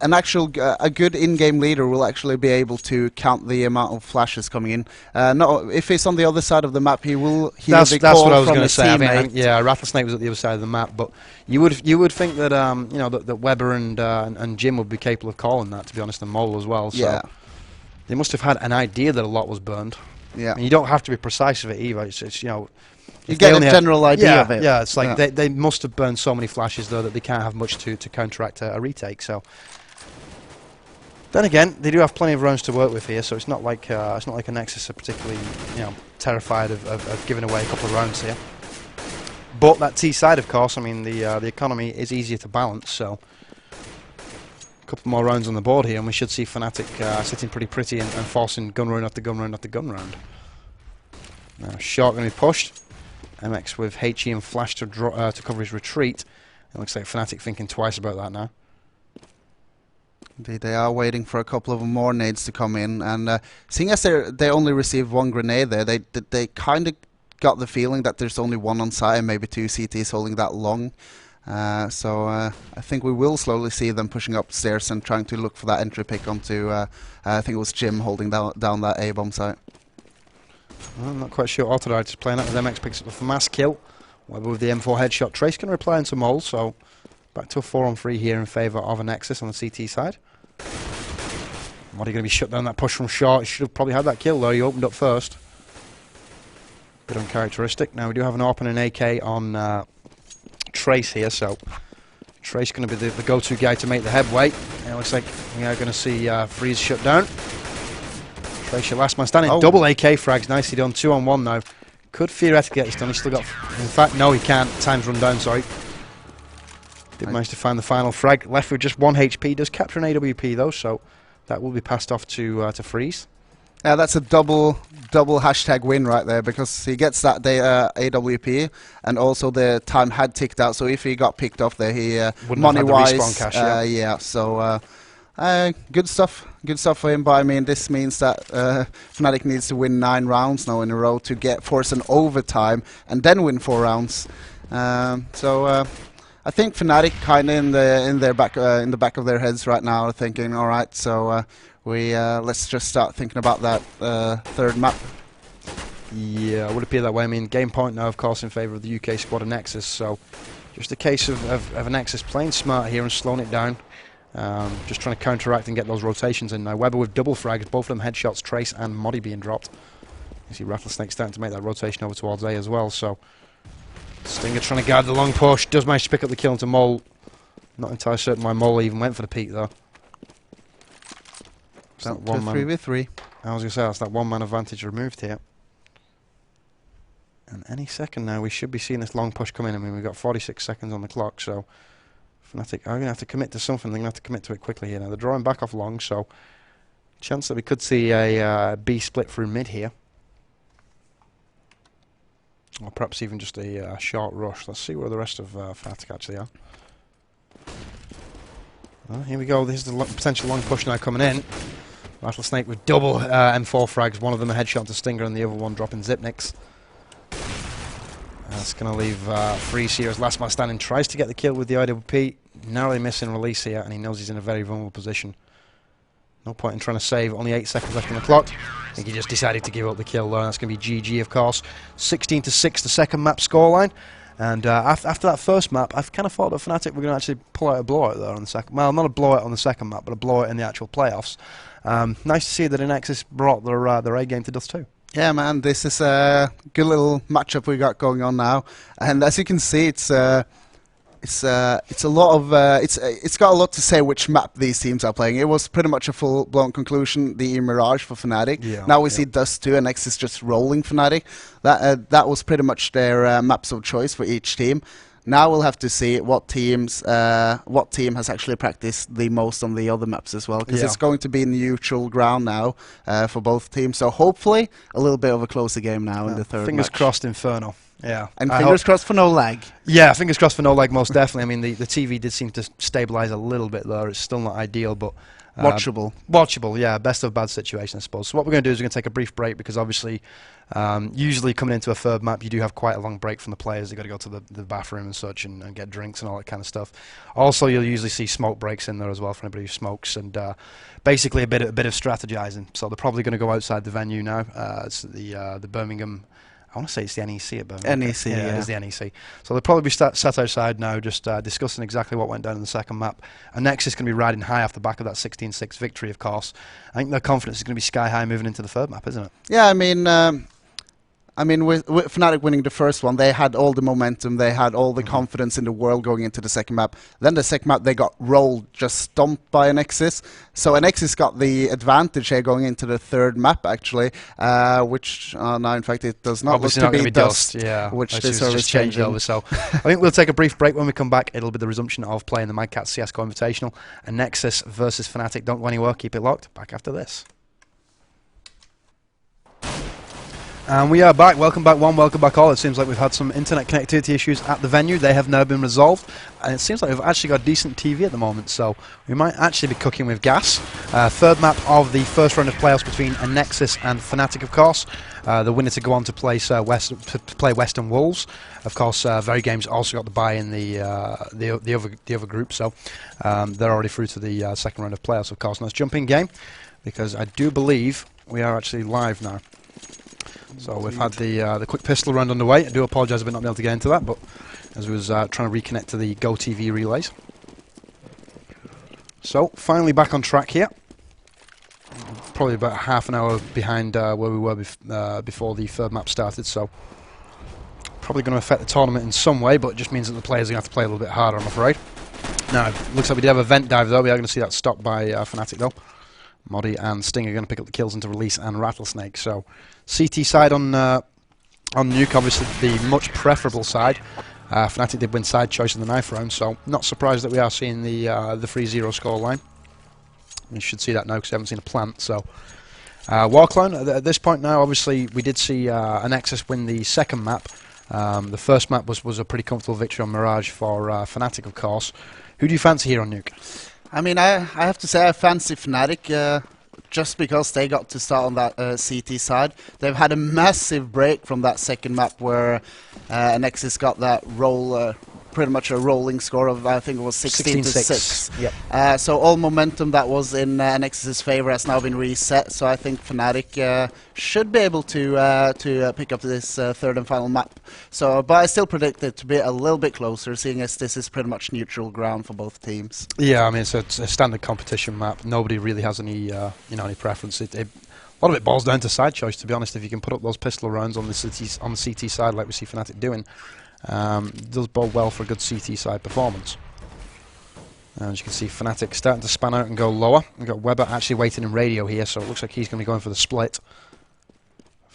a good in-game leader will actually be able to count the amount of flashes coming in. If it's on the other side of the map, that's what I was going to say. I mean, yeah, Rattlesnake was at the other side of the map, but you would think that that Weber and Jim would be capable of calling that, to be honest, and Mole as well. So yeah, they must have had an idea that a lot was burned. Yeah, and you don't have to be precise with it either. It's you get a general idea of it. Yeah, it's like they must have burned so many flashes though that they can't have much to counteract a retake. So. Then again, they do have plenty of rounds to work with here, so it's not like a Nexus are particularly terrified of giving away a couple of rounds here. But that T side, of course, I mean the economy is easier to balance, so a couple more rounds on the board here, and we should see Fnatic sitting pretty pretty and forcing gun round after gun round after gun round. Now short going to be pushed. MX with HE and Flash to cover his retreat. It looks like Fnatic thinking twice about that now. They are waiting for a couple of more nades to come in, and seeing as they only received 1 grenade there, they kind of got the feeling that there's only 1 on site and maybe 2 CTs holding that long. So I think we will slowly see them pushing upstairs and trying to look for that entry pick onto, I think it was Jim holding down that A-bomb site. I'm not quite sure. Autodide is playing out as MX picks up the mass kill. Weber with the M4 headshot. Trace can reply into Mole, so back to a 4 on 3 here in favour of Anexis on the CT side. What are you going to be shut down that push from short? He should have probably had that kill though. He opened up first. Bit uncharacteristic. Now we do have an AWP and an AK on Trace here, so Trace going to be the go-to guy to make the headway. And it looks like we are going to see Freeze shut down. Trace, your last man standing. Oh. Double AK frags, nicely done. 2 on 1 now. Could theoretically get this done. He's still got. In fact, no, he can't. Time's run down. Sorry. Did manage to find the final frag. Left with just 1 HP. Does capture an AWP though, so that will be passed off to Freeze. Yeah, that's a double hashtag win right there, because he gets that AWP, and also the time had ticked out. So if he got picked off there, he money-wise, cash, yeah. So good stuff for him. But I mean, this means that Fnatic needs to win 9 rounds now in a row to force an overtime and then win 4 rounds. I think Fnatic kind of in the back of their heads right now are thinking, all right, so let's just start thinking about that third map. Yeah, it would appear that way. I mean, game point now, of course, in favour of the UK squad Anexis, so just a case of Anexis playing smart here and slowing it down. Just trying to counteract and get those rotations in now. Weber with double frags, both of them headshots, Trace and Modi being dropped. You see Rattlesnake starting to make that rotation over towards A as well, so Stinger trying to guard the long push, does manage to pick up the kill into Mole. Not entirely certain why Mole even went for the peak though. So 3v3. I was going to say, that's that one-man advantage removed here. And any second now, we should be seeing this long push come in. I mean, we've got 46 seconds on the clock, so Fnatic are going to have to commit to something. They're going to have to commit to it quickly here. Now, they're drawing back off long, so chance that we could see a B split through mid here. Or perhaps even just a short rush. Let's see where the rest of Fnatic actually are. Well, here we go. This is the potential long push now coming in. Rattlesnake with double M4 frags. One of them a headshot to Stinger and the other one dropping Zipniks. That's going to leave Freeze here as last man standing. Tries to get the kill with the IWP. Narrowly missing release here, and he knows he's in a very vulnerable position. No point in trying to save. Only 8 seconds left on the clock. I think he just decided to give up the kill there. That's going to be GG, of course. 16-6, the second map scoreline. And after that first map, I've kind of thought that Fnatic were going to actually pull out a blowout there on the second. Well, not a blowout on the second map, but a blowout in the actual playoffs. Nice to see that Anexis brought their A game to dust too. Yeah, man, this is a good little matchup we got going on now, and as you can see, it's a lot of it's got a lot to say which map these teams are playing. It was pretty much a full-blown conclusion, the Mirage for Fnatic. Yeah, now we see Dust 2 and Anexis just rolling Fnatic. That was pretty much their maps of choice for each team. Now we'll have to see what team has actually practiced the most on the other maps as well, because it's going to be neutral ground now for both teams. So hopefully a little bit of a closer game now in the third Fingers match. Crossed Inferno. Yeah. And fingers crossed for no lag. Yeah, fingers crossed for no lag, most definitely. I mean, the TV did seem to stabilise a little bit there. It's still not ideal, but watchable. Watchable, yeah. Best of bad situation, I suppose. So what we're going to do is we're going to take a brief break because obviously, usually coming into a third map, you do have quite a long break from the players. They've got to go to the bathroom and such and get drinks and all that kind of stuff. Also, you'll usually see smoke breaks in there as well for anybody who smokes and basically a bit of strategizing. So they're probably going to go outside the venue now. It's the Birmingham. I want to say it's the NEC at Birmingham. NEC, yeah. It is the NEC. So they'll probably be sat outside now just discussing exactly what went down in the second map. Anexis is going to be riding high off the back of that 16-6 victory, of course. I think their confidence is going to be sky high moving into the third map, isn't it? Yeah, I mean, with Fnatic winning the first one, they had all the momentum, they had all the confidence in the world going into the second map. Then the second map, they got rolled, just stomped by Anexis. So Anexis got the advantage here going into the third map, actually, which now, in fact, it does not Obviously look to not be Dust, which this is changing. Over, so I think we'll take a brief break. When we come back, it'll be the resumption of playing the Catz CSGO Invitational. Anexis versus Fnatic. Don't go anywhere, keep it locked. Back after this. And we are back. Welcome back one, welcome back all. It seems like we've had some internet connectivity issues at the venue. They have now been resolved. And it seems like we've actually got decent TV at the moment, so we might actually be cooking with gas. Third map of the first round of playoffs between Anexis and Fnatic, of course. The winner to go on to play Western Wolves. Of course, VeryGames also got the bye in the other group, so they're already through to the second round of playoffs, of course. Now let's jump in game, because I do believe we are actually live now. So we've had the quick pistol round underway. I do apologise for not being able to get into that, but as we was trying to reconnect to the Go TV relays. So finally back on track here. Probably about half an hour behind where we were before the third map started. So probably going to affect the tournament in some way, but it just means that the players are going to have to play a little bit harder, I'm afraid. Now it looks like we did have a vent dive though. We are going to see that stopped by Fnatic though. Modi and Sting are going to pick up the kills into Release and Rattlesnake. So CT side on Nuke, obviously the much preferable side. Fnatic did win side choice in the knife round, so not surprised that we are seeing the 3-0 scoreline. We should see that now because we haven't seen a plant. So Warclone at this point now, obviously we did see Anexis win the second map. The first map was a pretty comfortable victory on Mirage for Fnatic, of course. Who do you fancy here on Nuke? I mean, I have to say I fancy Fnatic just because they got to start on that CT side. They've had a massive break from that second map where Anexis got that roll pretty much a rolling score of, I think it was 16 to 6. Yep. So all momentum that was in Anexis' favor has now been reset. So I think Fnatic should be able to pick up this third and final map. So, but I still predict it to be a little bit closer, seeing as this is pretty much neutral ground for both teams. Yeah, I mean it's a standard competition map. Nobody really has any any preference. A lot of it boils down to side choice, to be honest. If you can put up those pistol rounds on the CT side, like we see Fnatic doing, it does bode well for a good CT side performance. And as you can see, Fnatic starting to span out and go lower. We've got Weber actually waiting in radio here, so it looks like he's going to be going for the split.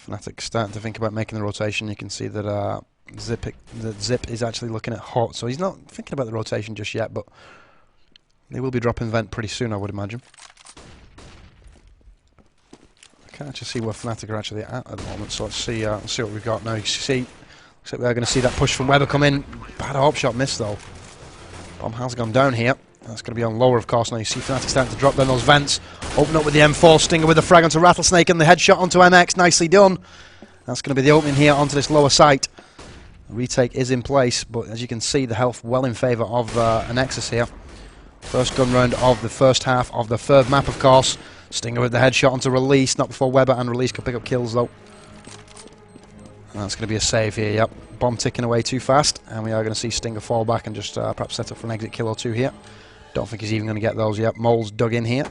Fnatic starting to think about making the rotation. You can see that Zip is actually looking at Hot, so he's not thinking about the rotation just yet, but they will be dropping Vent pretty soon, I would imagine. I can't actually see where Fnatic are actually at the moment, so let's see what we've got now. You see, looks like we're going to see that push from Weber come in. Bad AWP shot miss though. Bomb has gone down here. That's going to be on lower, of course. Now you see Fnatic starting to drop down those vents. Open up with the M4, Stinger with the frag onto Rattlesnake and the headshot onto MX. Nicely done. That's going to be the opening here onto this lower site. The retake is in place, but as you can see, the health well in favour of Anexis here. First gun round of the first half of the third map, of course. Stinger with the headshot onto Release, not before Weber, and Release could pick up kills though. And that's going to be a save here, yep. Bomb ticking away too fast, and we are going to see Stinger fall back and just perhaps set up for an exit kill or two here. Don't think he's even going to get those yet. Mole's dug in here.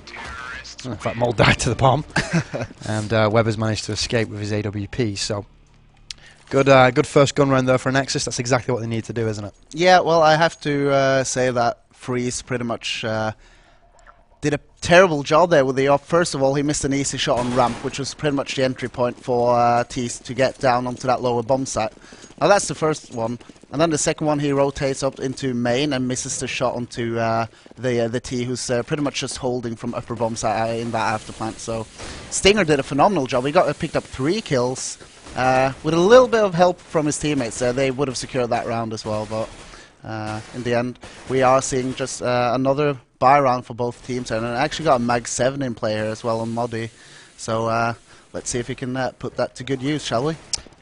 In fact, Mole died to the bomb. And Weber's managed to escape with his AWP, so good first gun round there for Anexis. That's exactly what they need to do, isn't it? Yeah, well, I have to say that Freeze pretty much did a terrible job there with the op. First of all, he missed an easy shot on ramp, which was pretty much the entry point for Tees to get down onto that lower bomb site. Now that's the first one. And then the second one, he rotates up into main and misses the shot onto the T, who's pretty much just holding from upper bomb site in that after plant. So Stinger did a phenomenal job. He picked up 3 kills. With a little bit of help from his teammates, they would have secured that round as well. But in the end, we are seeing just another buy round for both teams. And I actually got a Mag 7 in play here as well on Moddy. So let's see if we can put that to good use, shall we?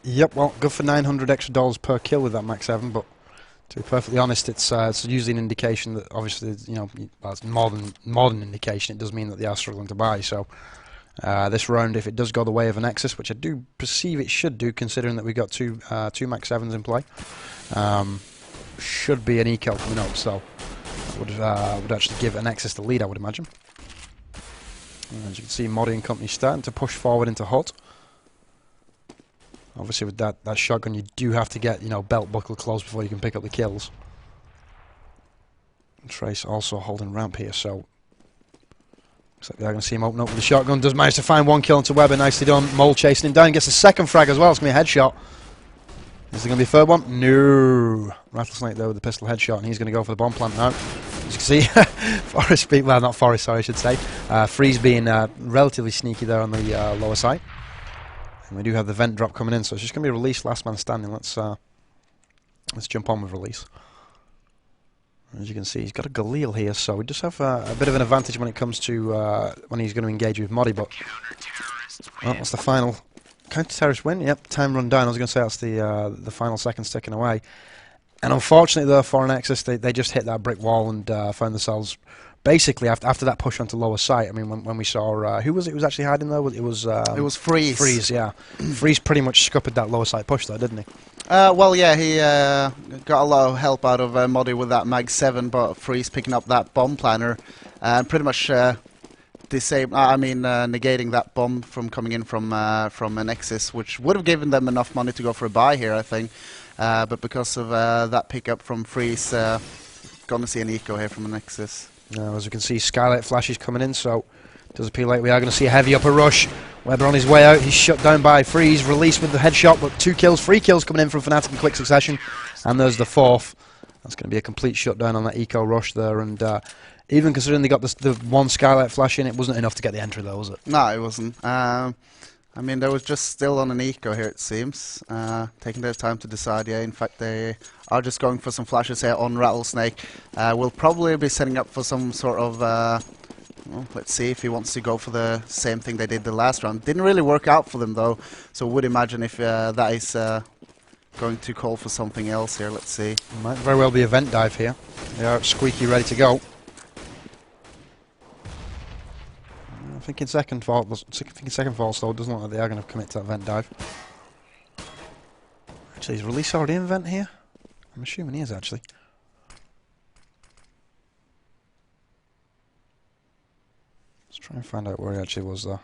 Yep, well, good for $900 extra per kill with that Max 7, but to be perfectly honest, it's usually an indication that obviously, well, it's more than an indication. It does mean that they are struggling to buy. So this round, if it does go the way of an Anexis, which I do perceive it should do, considering that we've got two Max 7s in play, should be an eco coming up. So that would actually give an Anexis the lead, I would imagine. And as you can see, Moddy and company starting to push forward into Hut. Obviously, with that shotgun, you do have to get belt buckle close before you can pick up the kills. Trace also holding ramp here, so looks like we are going to see him open up with the shotgun. Does manage to find 1 kill into Weber, nicely done. Mole chasing him down, gets a second frag as well. It's going to be a headshot. Is there going to be a third one? No. Rattlesnake there with the pistol headshot, and he's going to go for the bomb plant now. As you can see, Forest being, well, not Forest, sorry, I should say. Freeze being relatively sneaky there on the lower side. And we do have the vent drop coming in, so it's just going to be Release, last man standing. Let's jump on with Release. As you can see, he's got a Galil here, so we just have a bit of an advantage when it comes to when he's going to engage with Moddy. But well, that's the final counter-terrorist win. Yep, time run down. I was going to say that's the final seconds ticking away. And unfortunately, though, for Anexis, they just hit that brick wall and found themselves basically after that push onto lower site. I mean, when we saw who was it who was actually hiding there? It was Freeze. Freeze, yeah. Freeze pretty much scuppered that lower site push, though, didn't he? Well, yeah, he got a lot of help out of Moddy with that Mag 7, but Freeze picking up that bomb planner and pretty much negating that bomb from coming in from Anexis, which would have given them enough money to go for a buy here, I think. But because of that pickup from Freeze, gonna see an eco here from Anexis. As you can see, Skylight Flash is coming in, so it does appear like we are going to see a heavy upper rush. Weber on his way out, he's shut down by Freeze, Release with the headshot, but 3 kills coming in from Fnatic in quick succession, and there's the 4th. That's going to be a complete shutdown on that eco rush there, and even considering they got the 1 Skylight Flash in, it wasn't enough to get the entry though, was it? No, it wasn't. I mean, they was just still on an eco here, it seems. Taking their time to decide, yeah. In fact, they are just going for some flashes here on Rattlesnake. We'll probably be setting up for some sort of... well, let's see if he wants to go for the same thing they did the last round. Didn't really work out for them, though. So would imagine if that is going to call for something else here. Let's see. Might very well be a vent dive here. They are squeaky ready to go. I'm thinking second fault though, doesn't look like they are going to commit to that vent dive. Actually, is Release already in vent here? I'm assuming he is actually. Let's try and find out where he actually was though.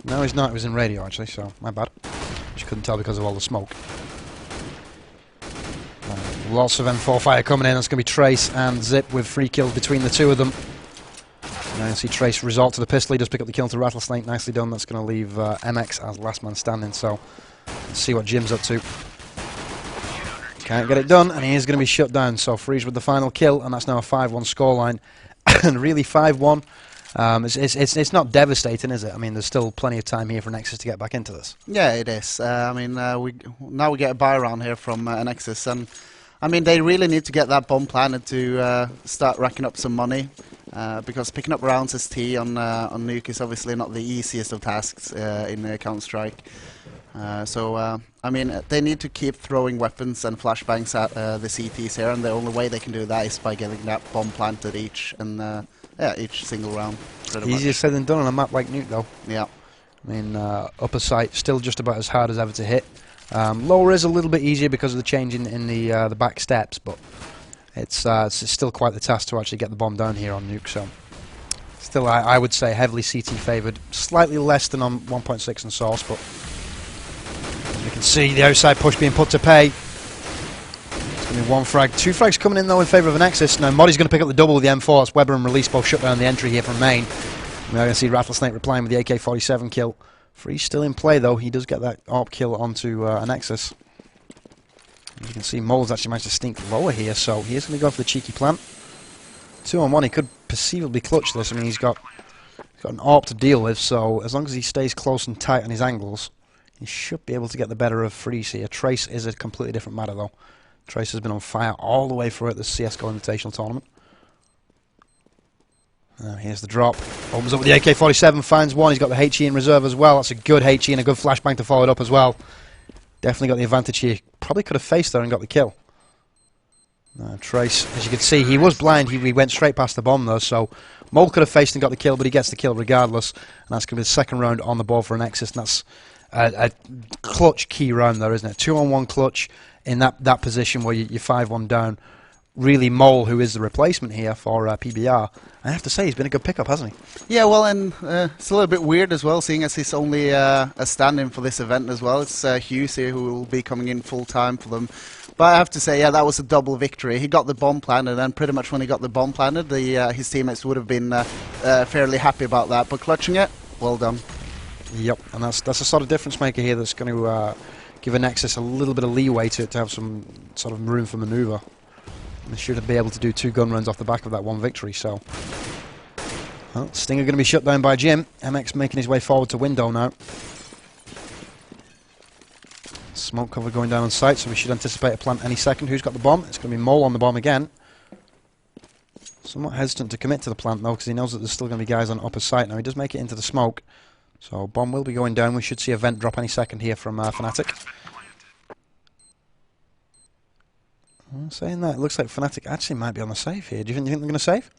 No, he's not. He was in radio actually, so my bad. Just couldn't tell because of all the smoke. Lots of M4 fire coming in. That's going to be Trace and Zip with 3 kills between the two of them. Now you see Trace resort to the pistol. He does pick up the kill to Rattlesnake. Nicely done. That's going to leave MX as last man standing. So let's see what Jim's up to. Can't get it done, and he is going to be shut down. So Freeze with the final kill, and that's now a 5-1 scoreline. And really 5-1. It's not devastating, is it? I mean, there's still plenty of time here for Anexis to get back into this. Yeah, it is. I mean, we get a buy round here from Anexis, and I mean, they really need to get that bomb planted to start racking up some money, because picking up rounds as T on Nuke is obviously not the easiest of tasks in Counter-Strike. I mean, they need to keep throwing weapons and flashbangs at the CTs here, and the only way they can do that is by getting that bomb planted each single round. Easier said than done on a map like Nuke, though. Yeah. I mean, upper sight still just about as hard as ever to hit. Lower is a little bit easier because of the change in the back steps, but it's still quite the task to actually get the bomb down here on Nuke. So, still, I would say heavily CT favoured, slightly less than on 1.6 and Source, but as you can see, the outside push being put to pay. It's going to be 1 frag, 2 frags coming in though in favour of Anexis. Now Moddy's going to pick up the double with the M4. That's Weber and Release both shut down the entry here from main. We're going to see Rattlesnake replying with the AK-47 kill. Freeze still in play though. He does get that ARP kill onto Anexis. As you can see, Mole's actually managed to stink lower here, so he is going to go for the cheeky plant. 2-on-1, he could perceivably clutch this. I mean, he's got an ARP to deal with, so as long as he stays close and tight on his angles, he should be able to get the better of Freeze here. Trace is a completely different matter though. Trace has been on fire all the way through at the CSGO Invitational Tournament. Here's the drop. Opens up with the AK-47, finds one. He's got the HE in reserve as well. That's a good HE and a good flashbang to follow it up as well. Definitely got the advantage here. Probably could have faced there and got the kill. Trace, as you can see, he was blind. He went straight past the bomb though, so Mole could have faced and got the kill, but he gets the kill regardless. And that's going to be the second round on the board for Anexis, and that's a clutch key round there, isn't it? 2-on-1 clutch in that position where you're 5-1 down. Really, Mole, who is the replacement here for PBR, I have to say he's been a good pickup, hasn't he? Yeah, well, and it's a little bit weird as well, seeing as he's only a stand-in for this event as well. It's Hughes here who will be coming in full-time for them. But I have to say, yeah, that was a double victory. He got the bomb planted, and pretty much when he got the bomb planted, his teammates would have been fairly happy about that. But clutching it, well done. Yep, and that's a sort of difference maker here that's going to give Anexis a little bit of leeway to have some sort of room for manoeuvre. They should be able to do 2 gun runs off the back of that 1 victory, so... Well, Stinger going to be shut down by Jim. MX making his way forward to window now. Smoke cover going down on site, so we should anticipate a plant any second. Who's got the bomb? It's going to be Mole on the bomb again. Somewhat hesitant to commit to the plant, though, because he knows that there's still going to be guys on upper site. Now, he does make it into the smoke, so bomb will be going down. We should see a vent drop any second here from Fnatic. Saying that, it looks like Fnatic actually might be on the save here. Do you think they're going to save?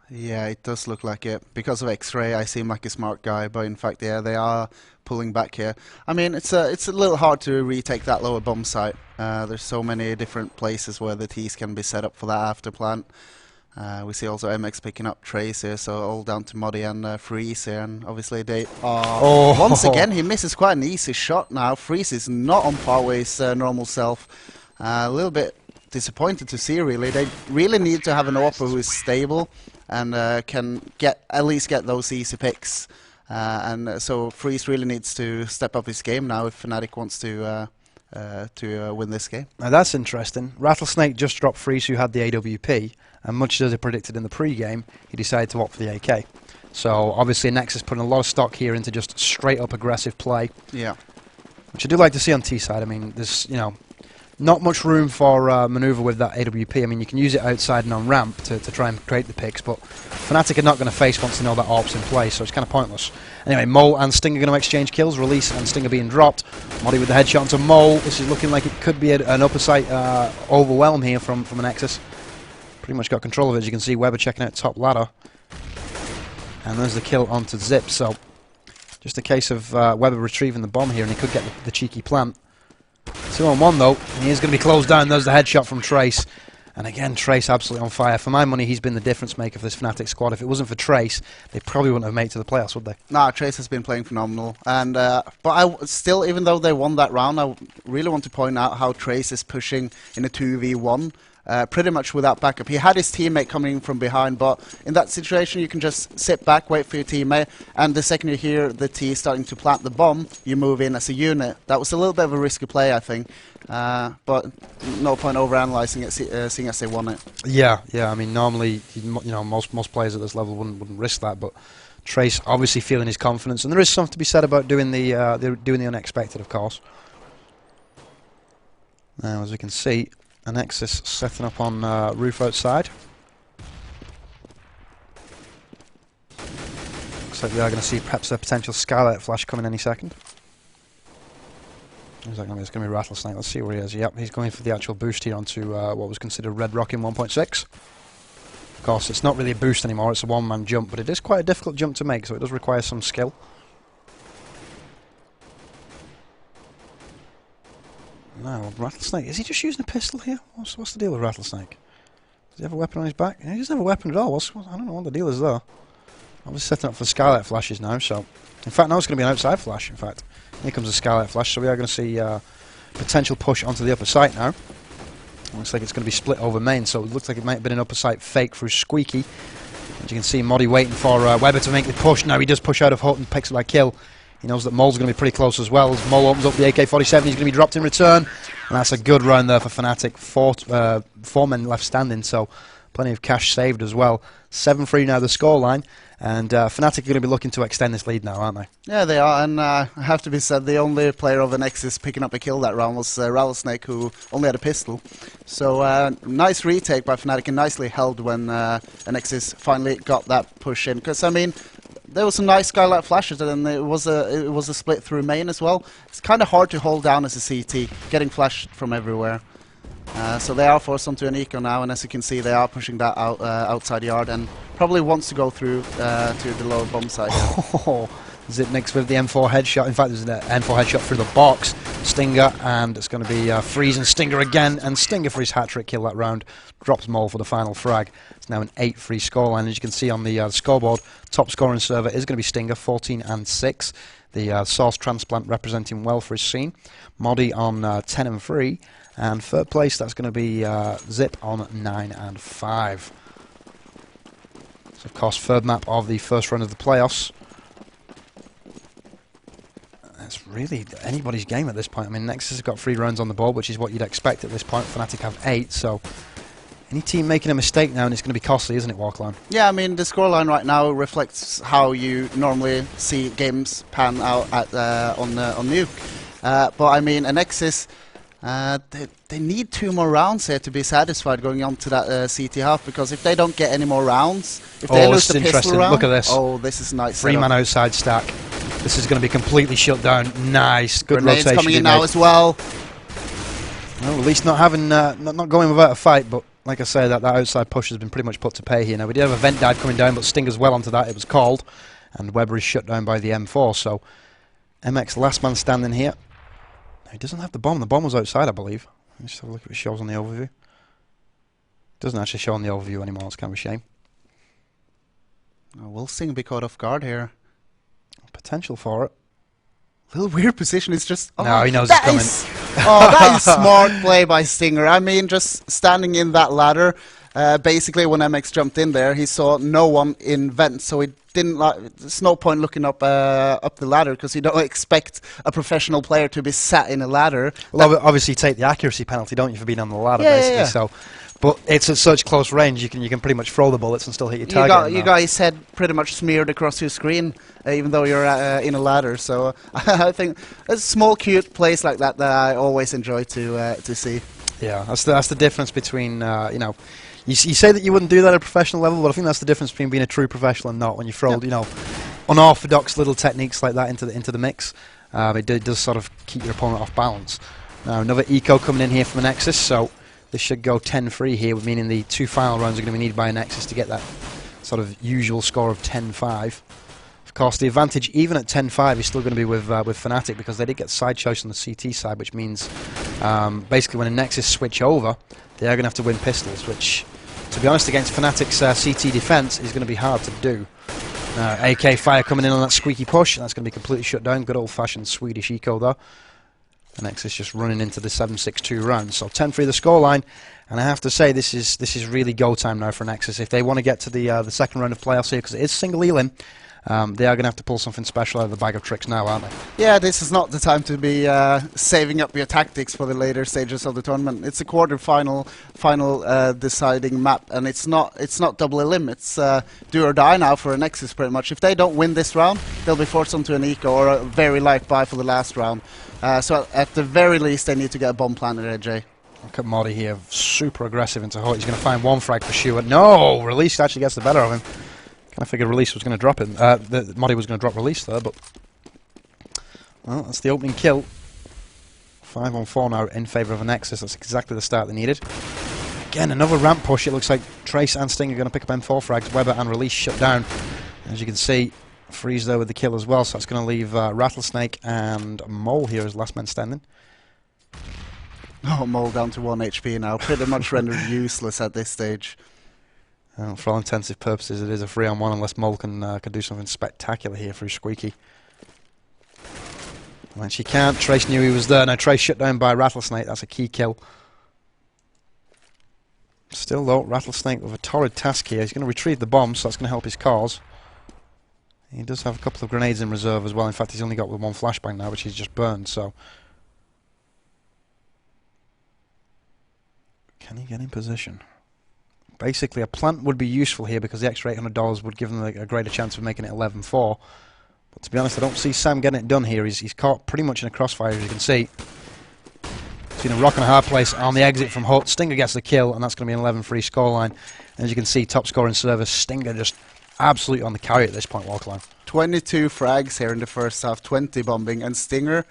Yeah, it does look like it. Because of X-Ray, I seem like a smart guy, but in fact, yeah, they are pulling back here. I mean, it's a little hard to retake that lower bomb site. There's so many different places where the T's can be set up for that after plant. We see also MX picking up Trace here, so all down to Moddy and Freeze here, and obviously they are... Once again, he misses quite an easy shot now. Freeze is not on par with his normal self. A little bit disappointed to see, really. They really need to have an AWPer who is stable and can at least get those easy picks. So Freeze really needs to step up his game now if Fnatic wants to win this game. Now that's interesting. Rattlesnake just dropped Freeze, who had the AWP, and much as he predicted in the pre-game, he decided to opt for the AK. So obviously Anexis putting a lot of stock here into just straight up aggressive play. Yeah. Which I do like to see on T side. I mean, there's, Not much room for manoeuvre with that AWP. I mean, you can use it outside and on ramp to try and create the picks, but Fnatic are not going to face once they know that AWP's in place, so it's kind of pointless. Anyway, Mole and Stinger going to exchange kills. Release and Stinger being dropped. Modi with the headshot onto Mole. This is looking like it could be an upper site overwhelm here from Anexis. Pretty much got control of it, as you can see. Weber checking out top ladder. And there's the kill onto Zip, so just a case of Weber retrieving the bomb here, and he could get the cheeky plant. 2-on-1 though, and he is going to be closed down. There's the headshot from Trace. And again, Trace absolutely on fire. For my money, he's been the difference maker for this Fnatic squad. If it wasn't for Trace, they probably wouldn't have made it to the playoffs, would they? Nah, Trace has been playing phenomenal. And but I still, even though they won that round, I really want to point out how Trace is pushing in a 2v1. Pretty much without backup. He had his teammate coming from behind, but in that situation you can just sit back, wait for your teammate, and the second you hear the T starting to plant the bomb, you move in as a unit. That was a little bit of a risky play, I think, but no point overanalyzing it, seeing as they won it. Yeah, I mean, normally, most players at this level wouldn't risk that, but Trace obviously feeling his confidence, and there is something to be said about doing the unexpected, of course. Now, as we can see, Anexis setting up on roof outside. Looks like we are going to see perhaps a potential skylight flash coming any second. It's going to be Rattlesnake. Let's see where he is. Yep, he's going for the actual boost here onto what was considered Red Rock in 1.6. Of course, it's not really a boost anymore, it's a one-man jump, but it is quite a difficult jump to make, so it does require some skill. Now, Rattlesnake, is he just using a pistol here? What's the deal with Rattlesnake? Does he have a weapon on his back? He doesn't have a weapon at all. I don't know what the deal is there. Obviously setting up for skylight flashes now, so... In fact, now it's going to be an outside flash, in fact. Here comes a skylight flash, so we are going to see potential push onto the upper site now. Looks like it's going to be split over main, so it looks like it might have been an upper site fake through Squeaky. As you can see, Modi waiting for Weber to make the push. Now he does push out of Hut and picks up that kill. He knows that Mole's going to be pretty close as well. As Mole opens up the AK-47, he's going to be dropped in return. And that's a good round there for Fnatic. Four men left standing, so plenty of cash saved as well. 7-3 now the scoreline. And Fnatic are going to be looking to extend this lead now, aren't they? Yeah, they are. And I have to be said, the only player of Anexis picking up a kill that round was Rattlesnake, who only had a pistol. So nice retake by Fnatic, and nicely held when Anexis finally got that push in. Because, I mean... There was some nice skylight flashes, and it was a split through main as well. It's kind of hard to hold down as a CT, getting flashed from everywhere. So they are forced onto an eco now, and as you can see, they are pushing that out outside yard, and probably wants to go through to the lower bomb side. Zipnix with the M4 headshot. In fact, there's an M4 headshot through the box. Stinger, and it's going to be Freeze and Stinger again, and Stinger for his hat-trick kill that round. Drops Mole for the final frag. It's now an 8-3 scoreline. As you can see on the scoreboard, top scoring server is going to be Stinger, 14-6. The Source Transplant representing well for his scene. Modi on 10-3. And third place, that's going to be Zip on 9-5. So, of course, third map of the first round of the playoffs. It's really anybody's game at this point. I mean, Nexus has got 3 rounds on the board, which is what you'd expect at this point. Fnatic have 8, so any team making a mistake now, and it's going to be costly, isn't it, Walkline? Yeah, I mean, the scoreline right now reflects how you normally see games pan out at, on Nuke. But, I mean, Anexis, they need 2 more rounds here to be satisfied going on to that CT half, because if they don't get any more rounds, if they lose the pistol round... Look at this. Oh, this is nice. 3-man outside stack. This is going to be completely shut down. Nice. Good Grenades rotation. Coming in now as well. Well, at least not having, not going without a fight, but like I say, that outside push has been pretty much put to pay here. Now, we did have a vent dive coming down, but Stinger's well onto that. It was called, and Weber is shut down by the M4, so MX last man standing here. Now, he doesn't have the bomb. The bomb was outside, I believe. Let's just have a look at what it shows on the overview. It doesn't actually show on the overview anymore. It's kind of a shame. Oh, will Sting be caught off guard here? Potential for it. Little weird position. It's just... Oh, no, he knows it's coming. That is smart play by Stinger. I mean, just standing in that ladder. Basically, when MX jumped in there, he saw no one in vent, so he didn't. There's no point looking up the ladder, because you don't expect a professional player to be sat in a ladder. Well, obviously, you take the accuracy penalty, don't you, for being on the ladder, basically. Yeah. So, but it's at such close range you can pretty much throw the bullets and still hit your target. You got his head pretty much smeared across your screen, even though you're in a ladder. So I think a small, cute place like that I always enjoy to see. Yeah, that's the difference between you know. You say that you wouldn't do that at a professional level, but I think that's the difference between being a true professional and not. When you throw, you know, unorthodox little techniques like that into the mix, it does sort of keep your opponent off balance. Now another eco coming in here from Anexis, so this should go 10-3 here, meaning the 2 final rounds are going to be needed by Anexis to get that sort of usual score of 10-5. Of course, the advantage even at 10-5 is still going to be with Fnatic, because they did get side choice on the CT side, which means basically when Anexis switch over, they are going to have to win pistols, which, to be honest, against Fnatic's CT defense is going to be hard to do. AK fire coming in on that squeaky push, and that's going to be completely shut down. Good old-fashioned Swedish eco there. Anexis just running into the 7-6-2 round. So 10-3 the scoreline, and I have to say this is really go time now for Anexis. If they want to get to the second round of playoffs here, because it is single Elim, they are going to have to pull something special out of the bag of tricks now, aren't they? Yeah, this is not the time to be saving up your tactics for the later stages of the tournament. It's a final deciding map, and it's not double elim. It's do or die now for Anexis pretty much. If they don't win this round, they'll be forced onto an eco or a very light buy for the last round. So at the very least, they need to get a bomb planted at Jay. Look at Modi here, super aggressive into Hut. He's going to find one frag for sure. No, Release actually gets the better of him. Kind of figured Release was going to drop him. Modi was going to drop Release there, but well, that's the opening kill. 5-on-4 now in favour of Anexis. That's exactly the start they needed. Again, another ramp push. It looks like Trace and Sting are going to pick up M4 frags. Weber and Release shut down. As you can see, Freeze there with the kill as well. So that's going to leave Rattlesnake and Mole here as last men standing. Oh, Mole down to 1 HP now. Pretty much rendered useless at this stage. For all intensive purposes, it is a 3-on-1 unless Mole can do something spectacular here through Squeaky. When she can't, Trace knew he was there. Now Trace shut down by Rattlesnake. That's a key kill. Still though, Rattlesnake with a torrid task here. He's going to retrieve the bomb, so that's going to help his cause. He does have a couple of grenades in reserve as well. In fact, he's only got with 1 flashbang now, which he's just burned, so... Can he get in position? Basically, a plant would be useful here because the extra $800 would give them a greater chance of making it 11-4. But to be honest, I don't see Sam getting it done here. He's caught pretty much in a crossfire, as you can see. He's in a rock and a hard place on the exit from Hut. Stinger gets the kill, and that's going to be an 11-3 scoreline. As you can see, top scorer in service. Stinger just absolutely on the carry at this point, Walkline. 22 frags here in the first half, 20 bombing, and Stinger...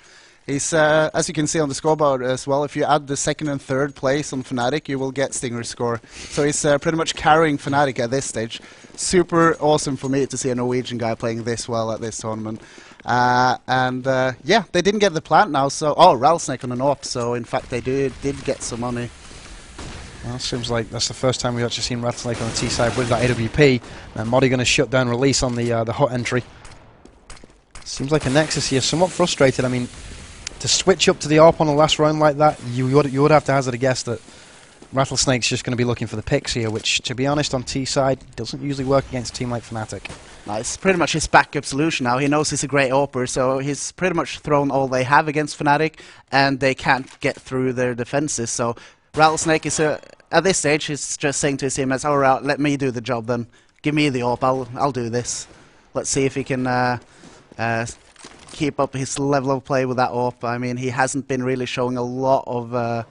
He's, as you can see on the scoreboard as well, if you add the second and third place on Fnatic, you will get Stinger's score. So he's pretty much carrying Fnatic at this stage. Super awesome for me to see a Norwegian guy playing this well at this tournament. Yeah, they didn't get the plant now, so... Oh, Rattlesnake on an AWP, so in fact they did get some money. Well, seems like that's the first time we've actually seen Rattlesnake on the T side with that AWP. And Modi going to shut down Release on the Hut entry. Seems like Anexis here, somewhat frustrated. I mean... To switch up to the AWP on the last round like that, you would have to hazard a guess that Rattlesnake's just going to be looking for the picks here, which, to be honest, on T side, doesn't usually work against a team like Fnatic. It's pretty much his backup solution now. He knows he's a great AWPer, so he's pretty much thrown all they have against Fnatic, and they can't get through their defenses. So Rattlesnake is, at this stage, he's just saying to his teammates, all right, let me do the job then. Give me the AWP, I'll do this. Let's see if he can... keep up his level of play with that AWP. I mean, he hasn't been really showing a lot of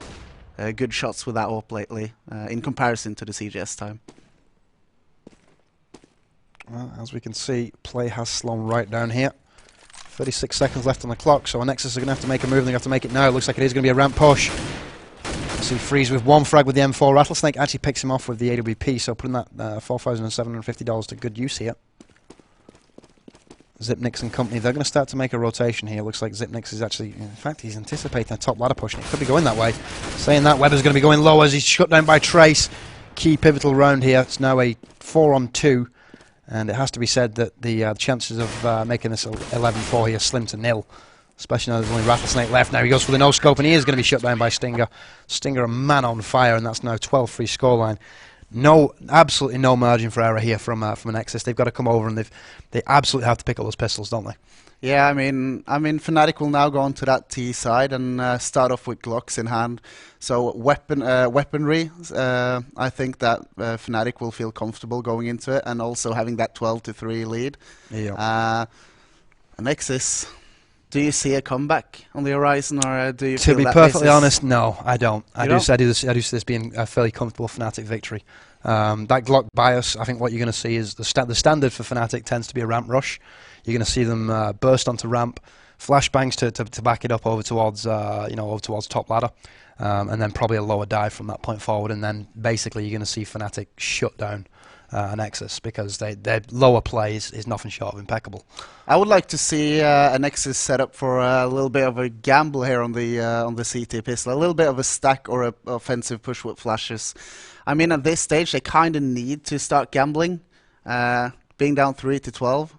good shots with that AWP lately, in comparison to the CGS time. Well, as we can see, play has slowed right down here. 36 seconds left on the clock, so Anexis are going to have to make a move, and they have to make it now. It looks like it is going to be a ramp push. See Freeze with 1 frag with the M4. Rattlesnake actually picks him off with the AWP, so putting that $4,750 to good use here. Zipnix and company, they're going to start to make a rotation here. Looks like Zipnix is actually, in fact, he's anticipating a top ladder push, and it could be going that way. Saying that, Weber's going to be going low as he's shut down by Trace. Key pivotal round here. It's now a 4-on-2, and it has to be said that the chances of making this 11-4 here slim to nil, especially now there's only Rattlesnake left. Now he goes for the no-scope, and he is going to be shut down by Stinger. Stinger, a man on fire, and that's now 12-3 scoreline. No, absolutely no margin for error here from Anexis. They've got to come over, and they absolutely have to pick up those pistols, don't they? Yeah, I mean, Fnatic will now go onto that T side and start off with Glocks in hand. So weaponry, I think that Fnatic will feel comfortable going into it, and also having that 12-3 lead. Yeah. Anexis, do you see a comeback on the horizon, or do you? To feel be that perfectly this is honest, no, I don't. I do see this being a fairly comfortable Fnatic victory. That Glock bias, I think what you're going to see is the standard for Fnatic tends to be a ramp rush. You're going to see them burst onto ramp, flashbangs to back it up over towards over towards top ladder, and then probably a lower dive from that point forward, and then basically you're going to see Fnatic shut down Anexis, because their lower play is nothing short of impeccable. I would like to see Anexis set up for a little bit of a gamble here on the CT pistol, a little bit of a stack or a offensive push with flashes. I mean, at this stage, they kind of need to start gambling, being down 3-12.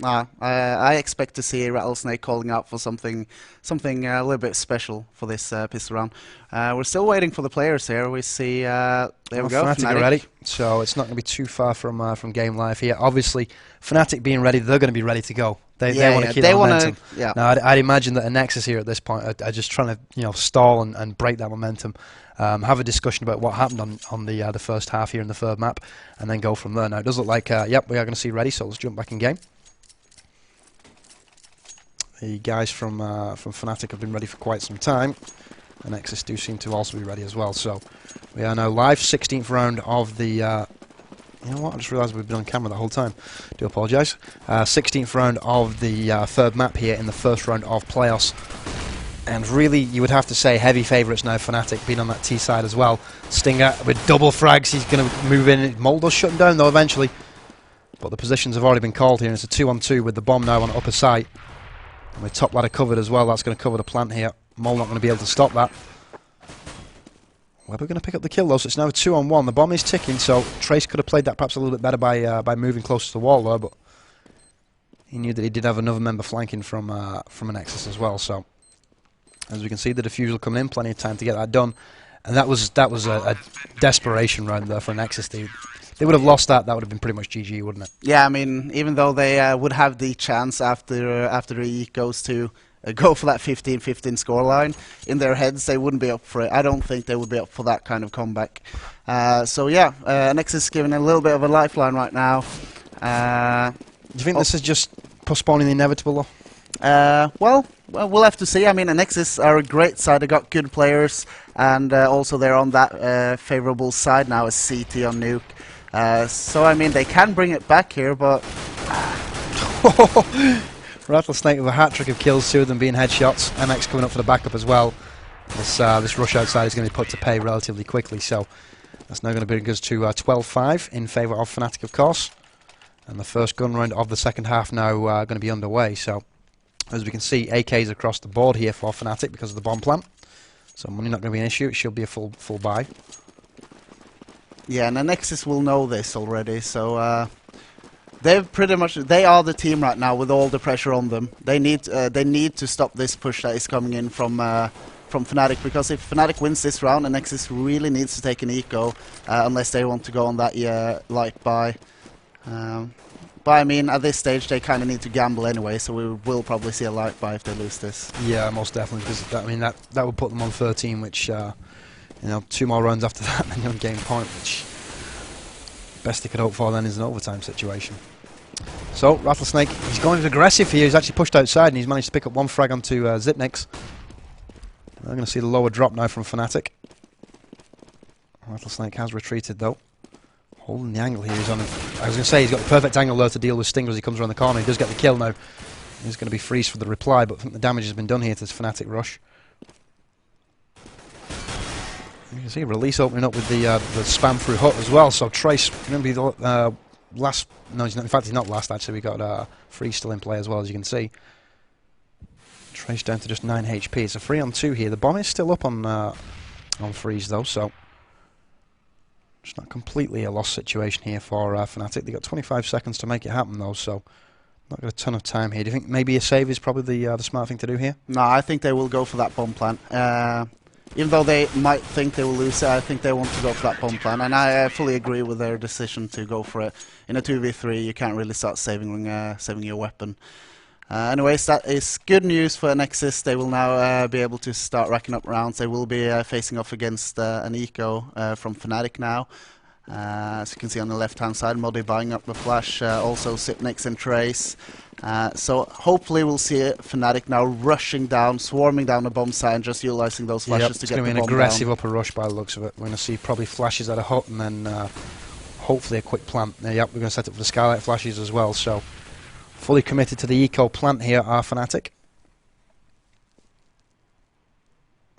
I expect to see Rattlesnake calling out for something a little bit special for this pistol round. We're still waiting for the players here. We see there we go. Fnatic are ready, so it's not going to be too far from game live here. Obviously, Fnatic being ready, they're going to be ready to go. They want to keep the momentum. Now, I'd imagine that Anexis here at this point are just trying to stall and break that momentum. Have a discussion about what happened on the first half here in the third map, and then go from there. Now it does look like yep, we are going to see ready. So let's jump back in game. The guys from Fnatic have been ready for quite some time. Anexis do seem to also be ready as well. So we are now live, 16th round of the. You know what? I just realised we've been on camera the whole time. Do apologise. 16th round of the third map here in the first round of playoffs. And really, you would have to say heavy favourites now. Fnatic being on that T side as well. Stinger with double frags. He's going to move in. Moldo's shutting down though eventually. But the positions have already been called here. And it's a 2-on-2 with the bomb now on upper site. And with top ladder covered as well, that's going to cover the plant here. Mole not going to be able to stop that. Weber going to pick up the kill though, so it's now a 2-on-1. The bomb is ticking, so Trace could have played that perhaps a little bit better by moving closer to the wall there, but he knew that he did have another member flanking from Anexis as well. So as we can see, the defusal coming in, plenty of time to get that done, and that was a desperation round there for Anexis. They would have lost that. That would have been pretty much GG, wouldn't it? Yeah, I mean, even though they would have the chance after the goes to go for that 15-15 scoreline, in their heads they wouldn't be up for it. I don't think they would be up for that kind of comeback. So yeah, Anexis giving a little bit of a lifeline right now. Do you think this is just postponing the inevitable though? Well, we'll have to see. I mean, Anexis are a great side. They got good players, and also they're on that favourable side now as CT on Nuke. So, I mean, they can bring it back here, but... Rattlesnake with a hat-trick of kills, 2 of them being headshots. MX coming up for the backup as well. This rush outside is going to be put to pay relatively quickly, so that's now going to bring us to 12-5 in favour of Fnatic, of course. And the first gun round of the second half now going to be underway, so as we can see, AKs across the board here for Fnatic because of the bomb plant. So money not going to be an issue, it should be a full buy. Yeah, and Anexis will know this already, so they are the team right now with all the pressure on them. They need to stop this push that is coming in from Fnatic, because if Fnatic wins this round, Anexis really needs to take an eco unless they want to go on that light buy. But I mean, at this stage they kind of need to gamble anyway, so we will probably see a light buy if they lose this. Yeah, most definitely, because that would put them on 13, which 2 more rounds after that and you're on game point, which best they could hope for then is an overtime situation. So Rattlesnake, he's going aggressive here. He's actually pushed outside and he's managed to pick up 1 frag onto Zipnix. We're going to see the lower drop now from Fnatic. Rattlesnake has retreated though. Holding the angle here. He's on. I was going to say he's got the perfect angle there to deal with Stinger as he comes around the corner. He does get the kill now. He's going to be freeze for the reply, but I think the damage has been done here to this Fnatic rush. You can see release opening up with the spam through hut as well. So Trace going to be the last. No, he's not, in fact he's not last actually. We got freeze still in play as well, as you can see. Trace down to just 9 HP. It's a 3-on-2 here. The bomb is still up on freeze though, so it's not completely a lost situation here for Fnatic. They got 25 seconds to make it happen though, so not got a ton of time here. Do you think maybe a save is probably the smart thing to do here? No, I think they will go for that bomb plant. Even though they might think they will lose it, I think they want to go for that bomb plant, and I fully agree with their decision to go for it. In a 2v3, you can't really start saving your weapon. Anyways, that is good news for Anexis. They will now be able to start racking up rounds. They will be facing off against an Eco from Fnatic now. As you can see on the left-hand side, Modi buying up the flash, also Sipnix and Trace. So hopefully we'll see Fnatic now rushing down, swarming down the bomb site and just utilizing those flashes to get the bomb down. It's going to be an aggressive upper rush by the looks of it. We're going to see probably flashes at a hut and then hopefully a quick plant. Yep, we're going to set up for the Skylight flashes as well. So fully committed to the eco plant here are Fnatic.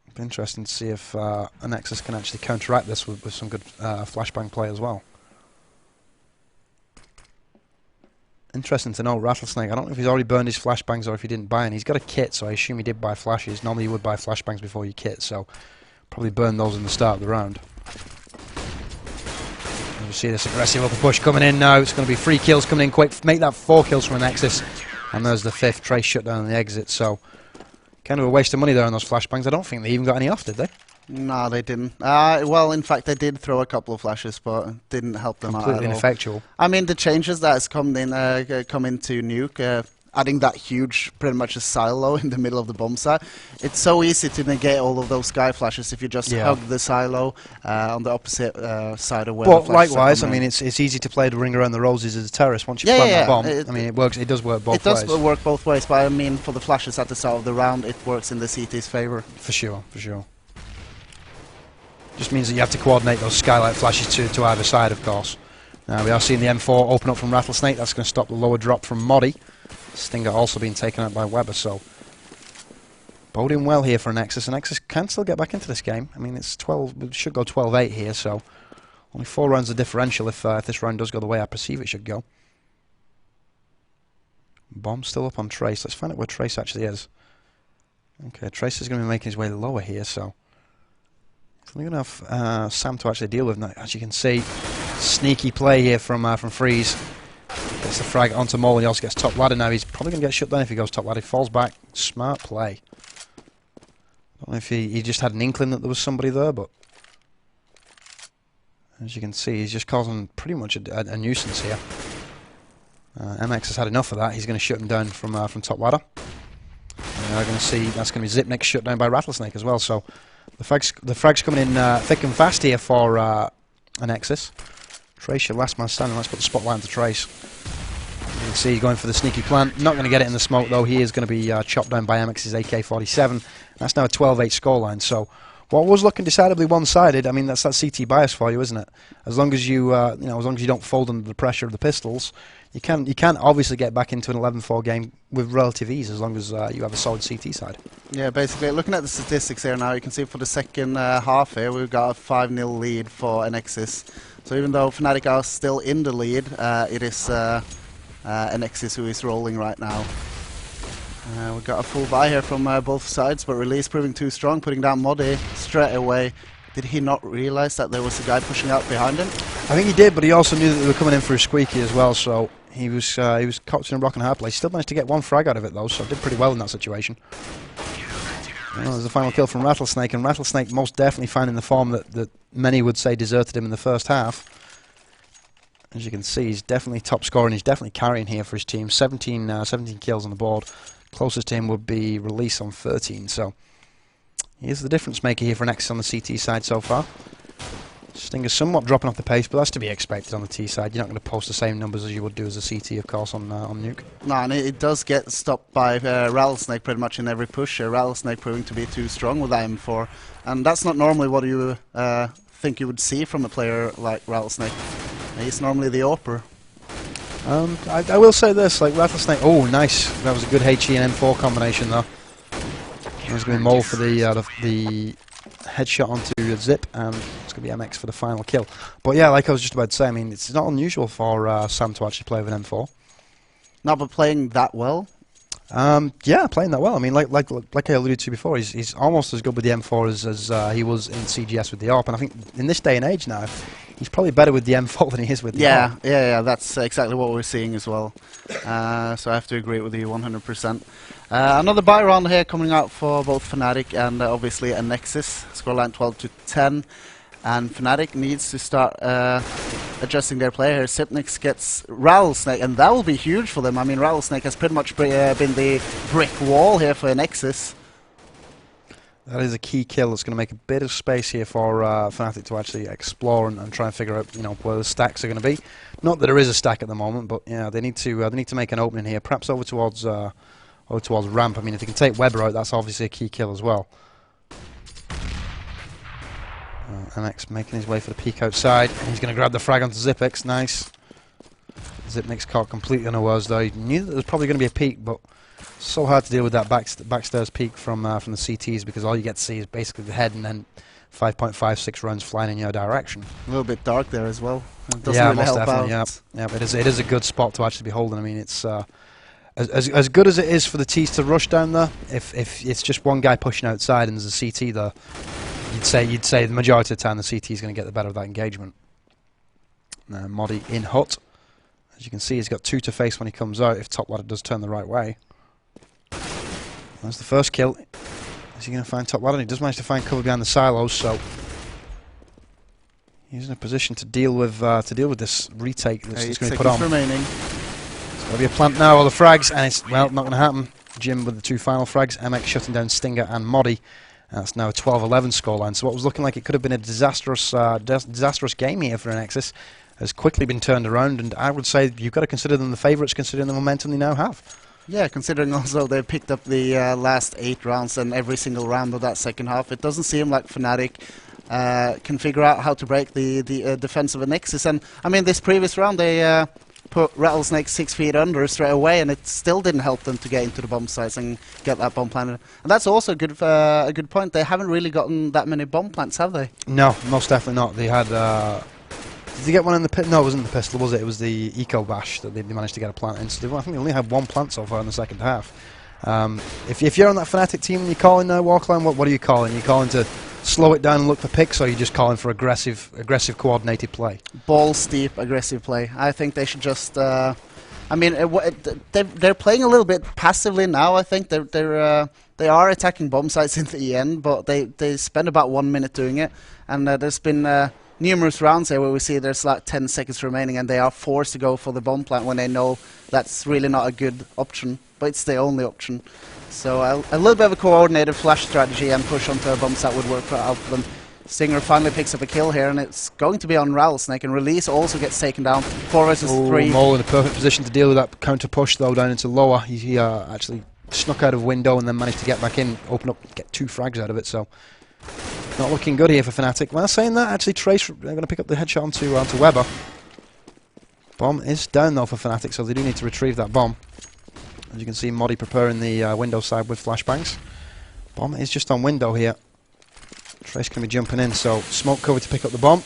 It'll be interesting to see if Anexis can actually counteract this with some good flashbang play as well. Interesting to know, Rattlesnake, I don't know if he's already burned his flashbangs or if he didn't buy any. He's got a kit, so I assume he did buy flashes. Normally you would buy flashbangs before you kit, so probably burn those in the start of the round. And you see this aggressive upper push coming in now. It's going to be 3 kills coming in quick. Make that 4 kills from Anexis. And there's the 5th. Trace shut down on the exit, so kind of a waste of money there on those flashbangs. I don't think they even got any off, did they? No, they didn't. Well, in fact, they did throw a couple of flashes, but it didn't help them out at all. Completely ineffectual. I mean, the changes that has come into Nuke, adding that huge, pretty much a silo in the middle of the bomb site. It's so easy to negate all of those sky flashes if you just hug the silo on the opposite side of where the flashes likewise, I mean, it's easy to play the ring around the roses as a terrorist once you plant that bomb. I mean, it works. It does work both ways. It does work both ways, but I mean, for the flashes at the start of the round, it works in the CT's favor. For sure, for sure. Just means that you have to coordinate those Skylight flashes to either side, of course. Now we are seeing the M4 open up from Rattlesnake. That's going to stop the lower drop from Modi. Stinger also being taken out by Weber, so boding well here for Anexis. Anexis can still get back into this game. I mean, it's 12. It should go 12-8 here, so only 4 rounds of differential if this round does go the way I perceive it should go. Bomb still up on Trace. Let's find out where Trace actually is. Okay, Trace is going to be making his way lower here, so we're going to have Sam to actually deal with now. As you can see, sneaky play here from Freeze. Gets the frag onto Mole, and he also gets top ladder now. He's probably going to get shut down if he goes top ladder. He falls back. Smart play. I don't know if he just had an inkling that there was somebody there, but as you can see, he's just causing pretty much a nuisance here. MX has had enough of that. He's going to shut him down from top ladder. And we're going to see that's going to be Zipnik shut down by Rattlesnake as well. So the frag's coming in thick and fast here for Anexis. Trace, your last man standing. Let's put the spotlight onto Trace. You can see he's going for the sneaky plant. Not going to get it in the smoke, though. He is going to be chopped down by MX's AK-47. That's now a 12-8 scoreline. So what was looking decidedly one-sided, I mean, that's that CT bias for you, isn't it? As long as you, as long as you don't fold under the pressure of the pistols, you can obviously get back into an 11-4 game with relative ease, as long as you have a solid CT side. Yeah, basically, looking at the statistics here now, you can see for the second half here, we've got a 5-0 lead for Anexis. So even though Fnatic are still in the lead, it is Anexis who is rolling right now. We've got a full buy here from both sides, but Release proving too strong, putting down Modi straight away. Did he not realize that there was a guy pushing out behind him? I think he did, but he also knew that they were coming in for a squeaky as well, so he was caught in a rock and a hard place. He still managed to get 1 frag out of it, though, so did pretty well in that situation. Well, there's a final kill from Rattlesnake, and Rattlesnake most definitely finding the form that many would say deserted him in the first half. As you can see, he's definitely top scorer, and he's definitely carrying here for his team. 17 kills on the board. Closest to him would be Release on 13, so he is the difference maker here for Anexis on the CT side so far. Stinger's somewhat dropping off the pace, but that's to be expected on the T side. You're not going to post the same numbers as you would do as a CT, of course, on Nuke. No, and it does get stopped by Rattlesnake pretty much in every push. Rattlesnake proving to be too strong with that M4, and that's not normally what you think you would see from a player like Rattlesnake. He's normally the AWPer. I will say this, like Rattlesnake. Oh, nice! That was a good HE and M4 combination, though. There's going to be Mole for the headshot onto Zip, and it's going to be MX for the final kill. But yeah, like I was just about to say, I mean, it's not unusual for Sam to actually play with an M4. No, but playing that well? Yeah, playing that well. I mean, like I alluded to before, he's almost as good with the M4 as he was in CGS with the AWP, and I think in this day and age now, he's probably better with the M4 than he is with the AWP. Yeah, that's exactly what we're seeing as well. So I have to agree with you 100%. Another buy round here coming out for both Fnatic and obviously Anexis. Scoreline 12-10. And Fnatic needs to start adjusting their play here. Xyp9x gets Rattlesnake, and that will be huge for them. I mean, Rattlesnake has pretty much been the brick wall here for Anexis. That is a key kill that's going to make a bit of space here for Fnatic to actually explore and try and figure out, you know, where the stacks are going to be. Not that there is a stack at the moment, but yeah, they need to make an opening here, perhaps over towards ramp. I mean, if they can take Weber out, that's obviously a key kill as well. Anexis making his way for the peek outside, and he's going to grab the frag onto Xyp9x. Nice. Xyp9x caught completely unawares though. He knew that there was probably going to be a peek, but so hard to deal with that backstairs peek from the CTs, because all you get to see is basically the head and then 5.56 rounds flying in your direction. A little bit dark there as well. It doesn't yeah, really most help definitely. out. Yeah, but it is a good spot to actually be holding. I mean, it's as good as it is for the T's to rush down there. If it's just one guy pushing outside and there's a CT there, you'd say the majority of the time the CT is going to get the better of that engagement. Now Modi in hut. As you can see, he's got 2 to face when he comes out if top ladder does turn the right way. That's the first kill. Is he going to find top ladder? He does manage to find cover behind the silos, so he's in a position to deal with this retake that's going to be put on. Remaining. It's got to be a plant now, all the frags, and it's, well, not going to happen. Jim with the 2 final frags, MX shutting down Stinger and Modi. That's now a 12-11 scoreline. So what was looking like it could have been a disastrous game here for Anexis has quickly been turned around, and I would say you've got to consider them the favourites, considering the momentum they now have. Yeah, considering also they picked up the last 8 rounds and every single round of that second half. It doesn't seem like Fnatic can figure out how to break the defense of Anexis. And I mean, this previous round they put Rattlesnake 6 feet under straight away, and it still didn't help them to get into the bomb sites and get that bomb planted. And that's also a good point. They haven't really gotten that many bomb plants, have they? No, most definitely not. They had. Did they get one in the pit? No, it wasn't the pistol, was it? It was the Eco Bash that they managed to get a plant in. So I think they only had 1 plant so far in the second half. If you're on that Fnatic team and you're calling now, Warcline, what are you calling? Are you calling to slow it down and look for picks, or are you just calling for aggressive coordinated play? Balls deep, aggressive play. I think they should just. I mean, they're playing a little bit passively now. I think they are attacking bomb sites in the end, but they spend about 1 minute doing it, and there's been numerous rounds there where we see there's like 10 seconds remaining, and they are forced to go for the bomb plant when they know that's really not a good option, but it's the only option. So a little bit of a coordinated flash strategy and push onto a bomb site would work out for them. Stinger finally picks up a kill here, and it's going to be on Rattlesnake, and Release also gets taken down. 4 versus 3. Mole in a perfect position to deal with that counter push though down into lower. He actually snuck out of window and then managed to get back in, open up, get 2 frags out of it. So not looking good here for Fnatic. Well, saying that, actually Trace are going to pick up the headshot onto Weber. Bomb is down though for Fnatic, so they do need to retrieve that bomb. As you can see, Modi preparing the window side with flashbangs. Bomb is just on window here. Trace can be jumping in, so smoke cover to pick up the bomb.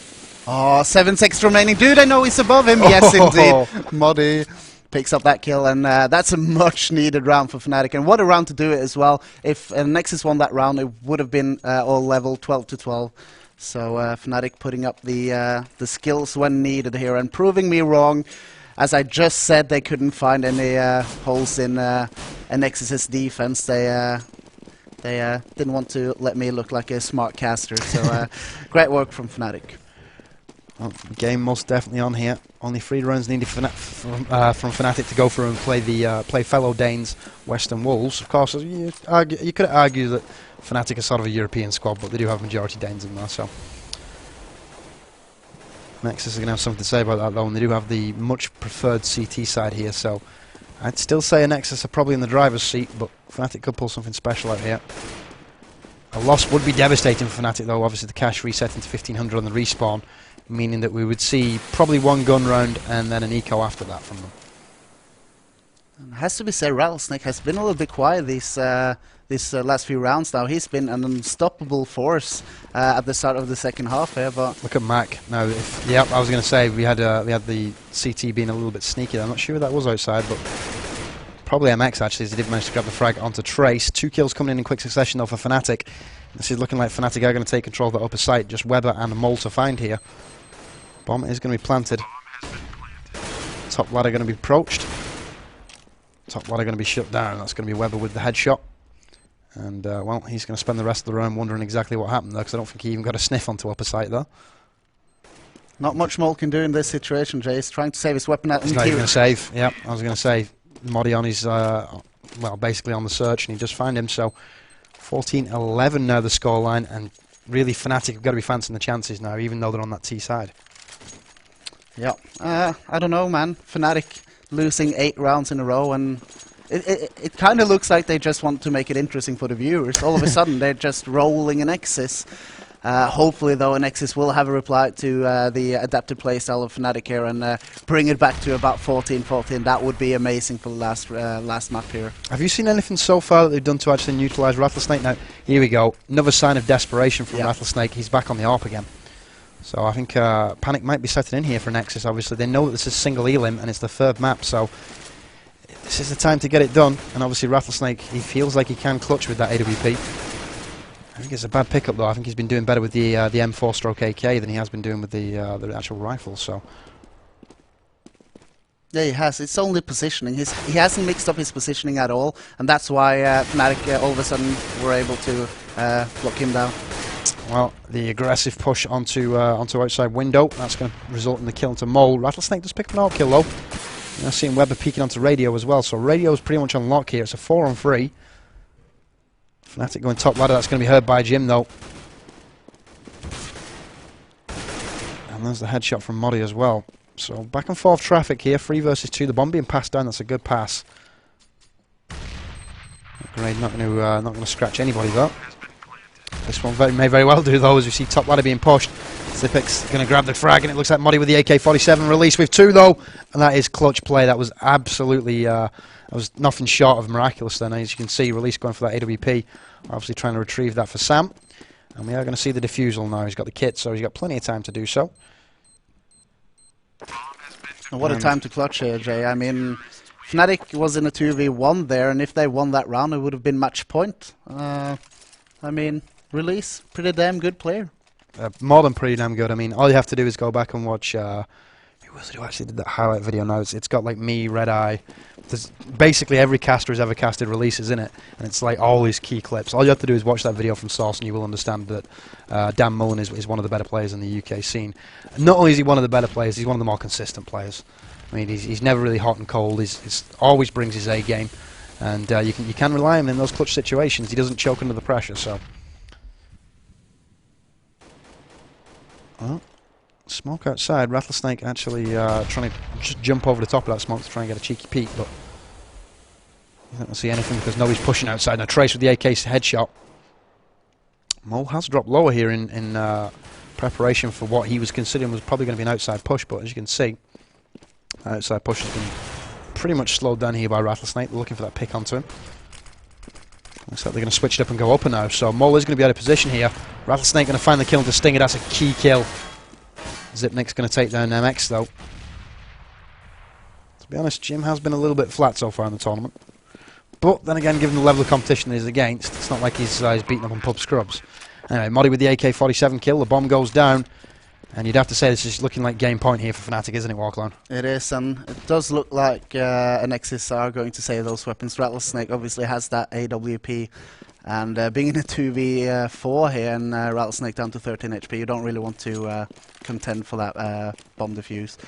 Oh, 7 seconds remaining. Do they know he's above him? Yes, indeed. Modi picks up that kill, and that's a much needed round for Fnatic, and what a round to do it as well. If Nexus won that round, it would have been all level 12-12. So Fnatic putting up the skills when needed here and proving me wrong. As I just said, they couldn't find any holes in Anexis' defense. They didn't want to let me look like a smart caster. So great work from Fnatic. Well, game most definitely on here. Only 3 rounds needed from Fnatic to go through and play fellow Danes, Western Wolves. Of course, you could argue that Fnatic is sort of a European squad, but they do have majority Danes in there. So Nexus is going to have something to say about that though, and they do have the much preferred CT side here. So I'd still say Nexus are probably in the driver's seat, but Fnatic could pull something special out here. A loss would be devastating for Fnatic though. Obviously the cash resetting to 1500 on the respawn, meaning that we would see probably 1 gun round and then an eco after that from them. It has to be said, Rattlesnake has been a little bit quiet these last few rounds now. He's been an unstoppable force at the start of the second half here. But look at Mac now. Yep, I was going to say we had the CT being a little bit sneaky. I'm not sure who that was outside, but probably MX actually, as he did manage to grab the frag onto Trace. 2 kills coming in quick succession though for Fnatic. This is looking like Fnatic are going to take control of the upper site. Just Weber and Mole to find here. Bomb is going to be planted. Top ladder going to be approached. Top ladder going to be shut down. That's going to be Weber with the headshot. And, well, he's going to spend the rest of the round wondering exactly what happened there, because I don't think he even got a sniff onto upper site there. Not much Mole can do in this situation, Jay. He's trying to save his weapon. He's not even going to save. Yep, I was going to say, Modi on his, well, basically on the search, and he just found him. So 14-11 now the scoreline, and really Fnatic have got to be fancying the chances now, even though they're on that T side. Yeah, I don't know, man. Fnatic losing 8 rounds in a row, and it kind of looks like they just want to make it interesting for the viewers. All of a sudden, they're just rolling Anexis. Hopefully, though, Anexis will have a reply to the adapted playstyle of Fnatic here and bring it back to about 14-14. That would be amazing for the last map here. Have you seen anything so far that they've done to actually neutralise Rattlesnake? Now, here we go. Another sign of desperation from Rattlesnake. He's back on the ARP again. So I think Panic might be setting in here for Anexis, obviously. They know that this is single elim and it's the third map, so this is the time to get it done. And obviously Rattlesnake, he feels like he can clutch with that AWP. I think it's a bad pickup though. I think he's been doing better with the M4/AK than he has been doing with the actual rifle, so... Yeah, he has. It's only positioning. He hasn't mixed up his positioning at all, and that's why Fnatic all of a sudden were able to block him down. Well, the aggressive push onto outside window, that's going to result in the kill into Mole. Rattlesnake does pick up an ARC kill though. Now seeing Weber peeking onto Radio as well, so Radio is pretty much on lock here. It's a 4-on-3. Fnatic going top ladder, that's going to be heard by Jim though. And there's the headshot from Modi as well. So back and forth traffic here, 3 versus 2. The bomb being passed down, that's a good pass. Grenade not going to scratch anybody though. This one may very well do though, as we see top ladder being pushed. Zipic's going to grab the frag, and it looks like Modi with the AK-47 release with 2 though, and that is clutch play. That was absolutely, that was nothing short of miraculous then. As you can see, release going for that AWP, obviously trying to retrieve that for Sam. And we are going to see the defusal now. He's got the kit, so he's got plenty of time to do so. And what a time to clutch here, Jay. I mean, Fnatic was in a 2v1 there, and if they won that round, it would have been match point. I mean, release, pretty damn good player. More than pretty damn good. I mean, all you have to do is go back and watch... who was it who actually did that highlight video now? It's got like me, Red Eye. There's basically every caster who's ever casted releases in it, and it's like all these key clips. All you have to do is watch that video from source, and you will understand that Dan Mullen is one of the better players in the UK scene. And not only is he one of the better players, he's one of the more consistent players. I mean, he's never really hot and cold. He's always brings his A game, and you can rely on him in those clutch situations. He doesn't choke under the pressure. So, well, smoke outside. Rattlesnake actually trying to just jump over the top of that smoke to try and get a cheeky peek, but I don't see anything because nobody's pushing outside. Now Trace with the AK headshot. Mole has dropped lower here in preparation for what he was considering was probably going to be an outside push, but as you can see, outside push has been pretty much slowed down here by Rattlesnake. They're looking for that pick onto him. Looks like they're going to switch it up and go upper now, so Mole is going to be out of position here. Rattlesnake going to find the kill into Stinger. That's a key kill. Zipnik's going to take down MX though. To be honest, Jim has been a little bit flat so far in the tournament. But then again, given the level of competition he's against, it's not like he's beaten up on pub scrubs. Anyway, Modi with the AK-47 kill, the bomb goes down. And you'd have to say this is looking like game point here for Fnatic, isn't it, Walklone? It is, and it does look like Anexis are going to save those weapons. Rattlesnake obviously has that AWP, and being in a 2v4 here and Rattlesnake down to 13 HP, you don't really want to contend for that bomb defuse.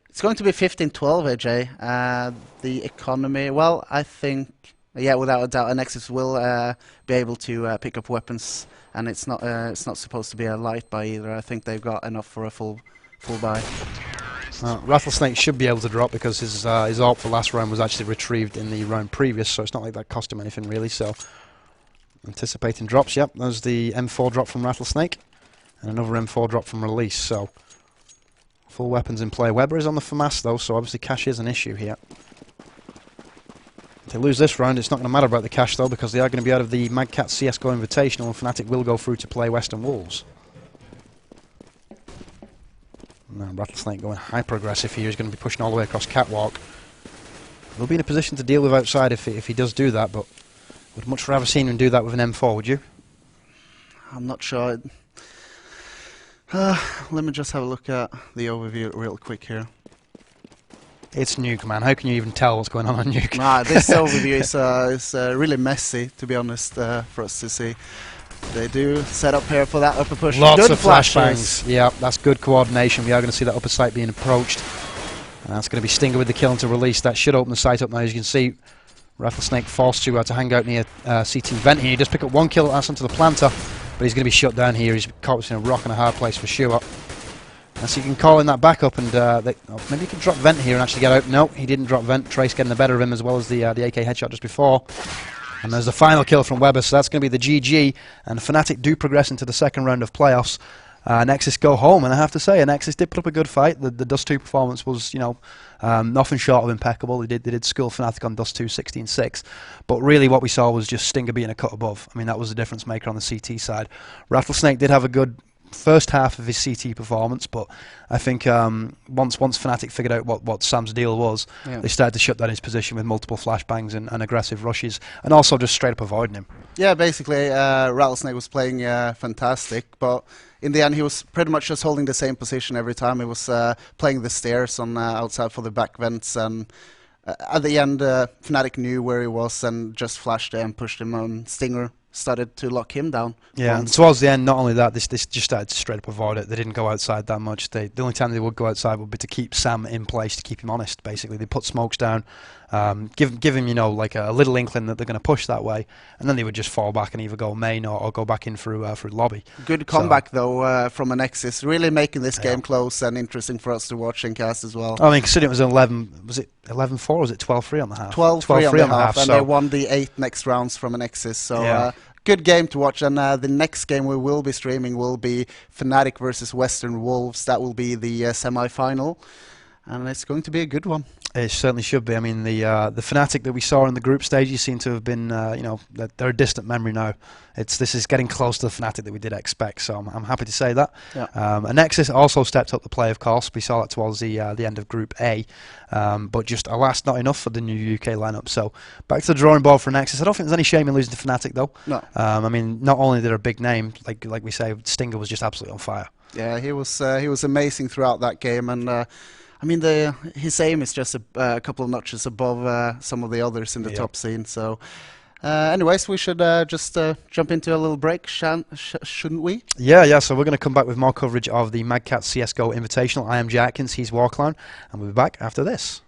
It's going to be 15-12, AJ. The economy, well, I think, yeah, without a doubt, Anexis will be able to pick up weapons. And it's not supposed to be a light buy either. I think they've got enough for a full buy. Rattlesnake should be able to drop because his AWP for last round was actually retrieved in the round previous, so it's not like that cost him anything really. So anticipating drops. Yep, there's the M4 drop from Rattlesnake, and another M4 drop from Release. So full weapons in play. Weber is on the FAMAS though, so obviously cash is an issue here. If they lose this round, it's not going to matter about the cash though, because they are going to be out of the Mad Catz CSGO Invitational, and Fnatic will go through to play Western Wolves. Now Rattlesnake going hyper aggressive here. He's going to be pushing all the way across Catwalk. He'll be in a position to deal with outside if he does do that, but would much rather seen him do that with an M4, would you? I'm not sure. Let me just have a look at the overview real quick here. It's Nuke, man. How can you even tell what's going on Nuke? Nah, this overview is really messy, to be honest, for us to see. They do set up here for that upper push. Lots good of flashes. flashbangs. Yeah, that's good coordination. We are going to see that upper site being approached. And that's going to be Stinger with the kill to release. That should open the site up now. As you can see, Rattlesnake forced to hang out near CT vent here. He does pick up one kill, that's onto the planter, but he's going to be shut down here. He's caught between a rock and a hard place for sure. And so you can call in that backup, and maybe he can drop vent here and actually get out. No, he didn't drop vent. Trace getting the better of him, as well as the AK headshot just before. And there's the final kill from Weber, so that's going to be the GG. And Fnatic do progress into the second round of playoffs. Anexis go home, and I have to say, Anexis did put up a good fight. The Dust 2 performance was, nothing short of impeccable. They did school Fnatic on Dust 2, 16-6. But really what we saw was just Stinger being a cut above. I mean, that was the difference maker on the CT side. Rattlesnake did have a good first half of his CT performance, but I think once Fnatic figured out what Sam's deal was, they started to shut down his position with multiple flashbangs and aggressive rushes, and also just straight up avoiding him. Yeah, basically, Rattlesnake was playing fantastic, but in the end he was pretty much just holding the same position every time. He was playing the stairs on outside for the back vents, and at the end Fnatic knew where he was and just flashed it and pushed him on. Stinger started to lock him down. Yeah, and towards the end, not only that, this just started to straight up avoid it. They didn't go outside that much. The only time they would go outside would be to keep Sam in place, to keep him honest, basically. They put smokes down, give him, like a little inkling that they're going to push that way, and then they would just fall back and either go main or go back in through lobby. Good comeback, though, from Anexis, really making this game close and interesting for us to watch and cast as well. I mean, considering it was 11-4 or was it 12-3 on the half? 12-3 on the half, and they won the 8 next rounds from Anexis, so good game to watch. And the next game we will be streaming will be Fnatic versus Western Wolves. That will be the semi-final, and it's going to be a good one. It certainly should be. I mean, the Fnatic that we saw in the group stages seem to have been, they're a distant memory now. This is getting close to the Fnatic that we did expect, so I'm happy to say that. Yeah. Anexis also stepped up the play, of course. We saw that towards the end of Group A, but just, alas, not enough for the new UK lineup. So back to the drawing board for Anexis. I don't think there's any shame in losing to Fnatic, though. No. I mean, not only they're a big name, like we say, Stinger was just absolutely on fire. Yeah, he was amazing throughout that game, and I mean, his aim is just a couple of notches above some of the others in the top scene. So, anyways, we should just jump into a little break, shouldn't we? Yeah. So we're going to come back with more coverage of the Mad Catz CS:GO Invitational. I am Jay Atkins, he's Warclown, and we'll be back after this.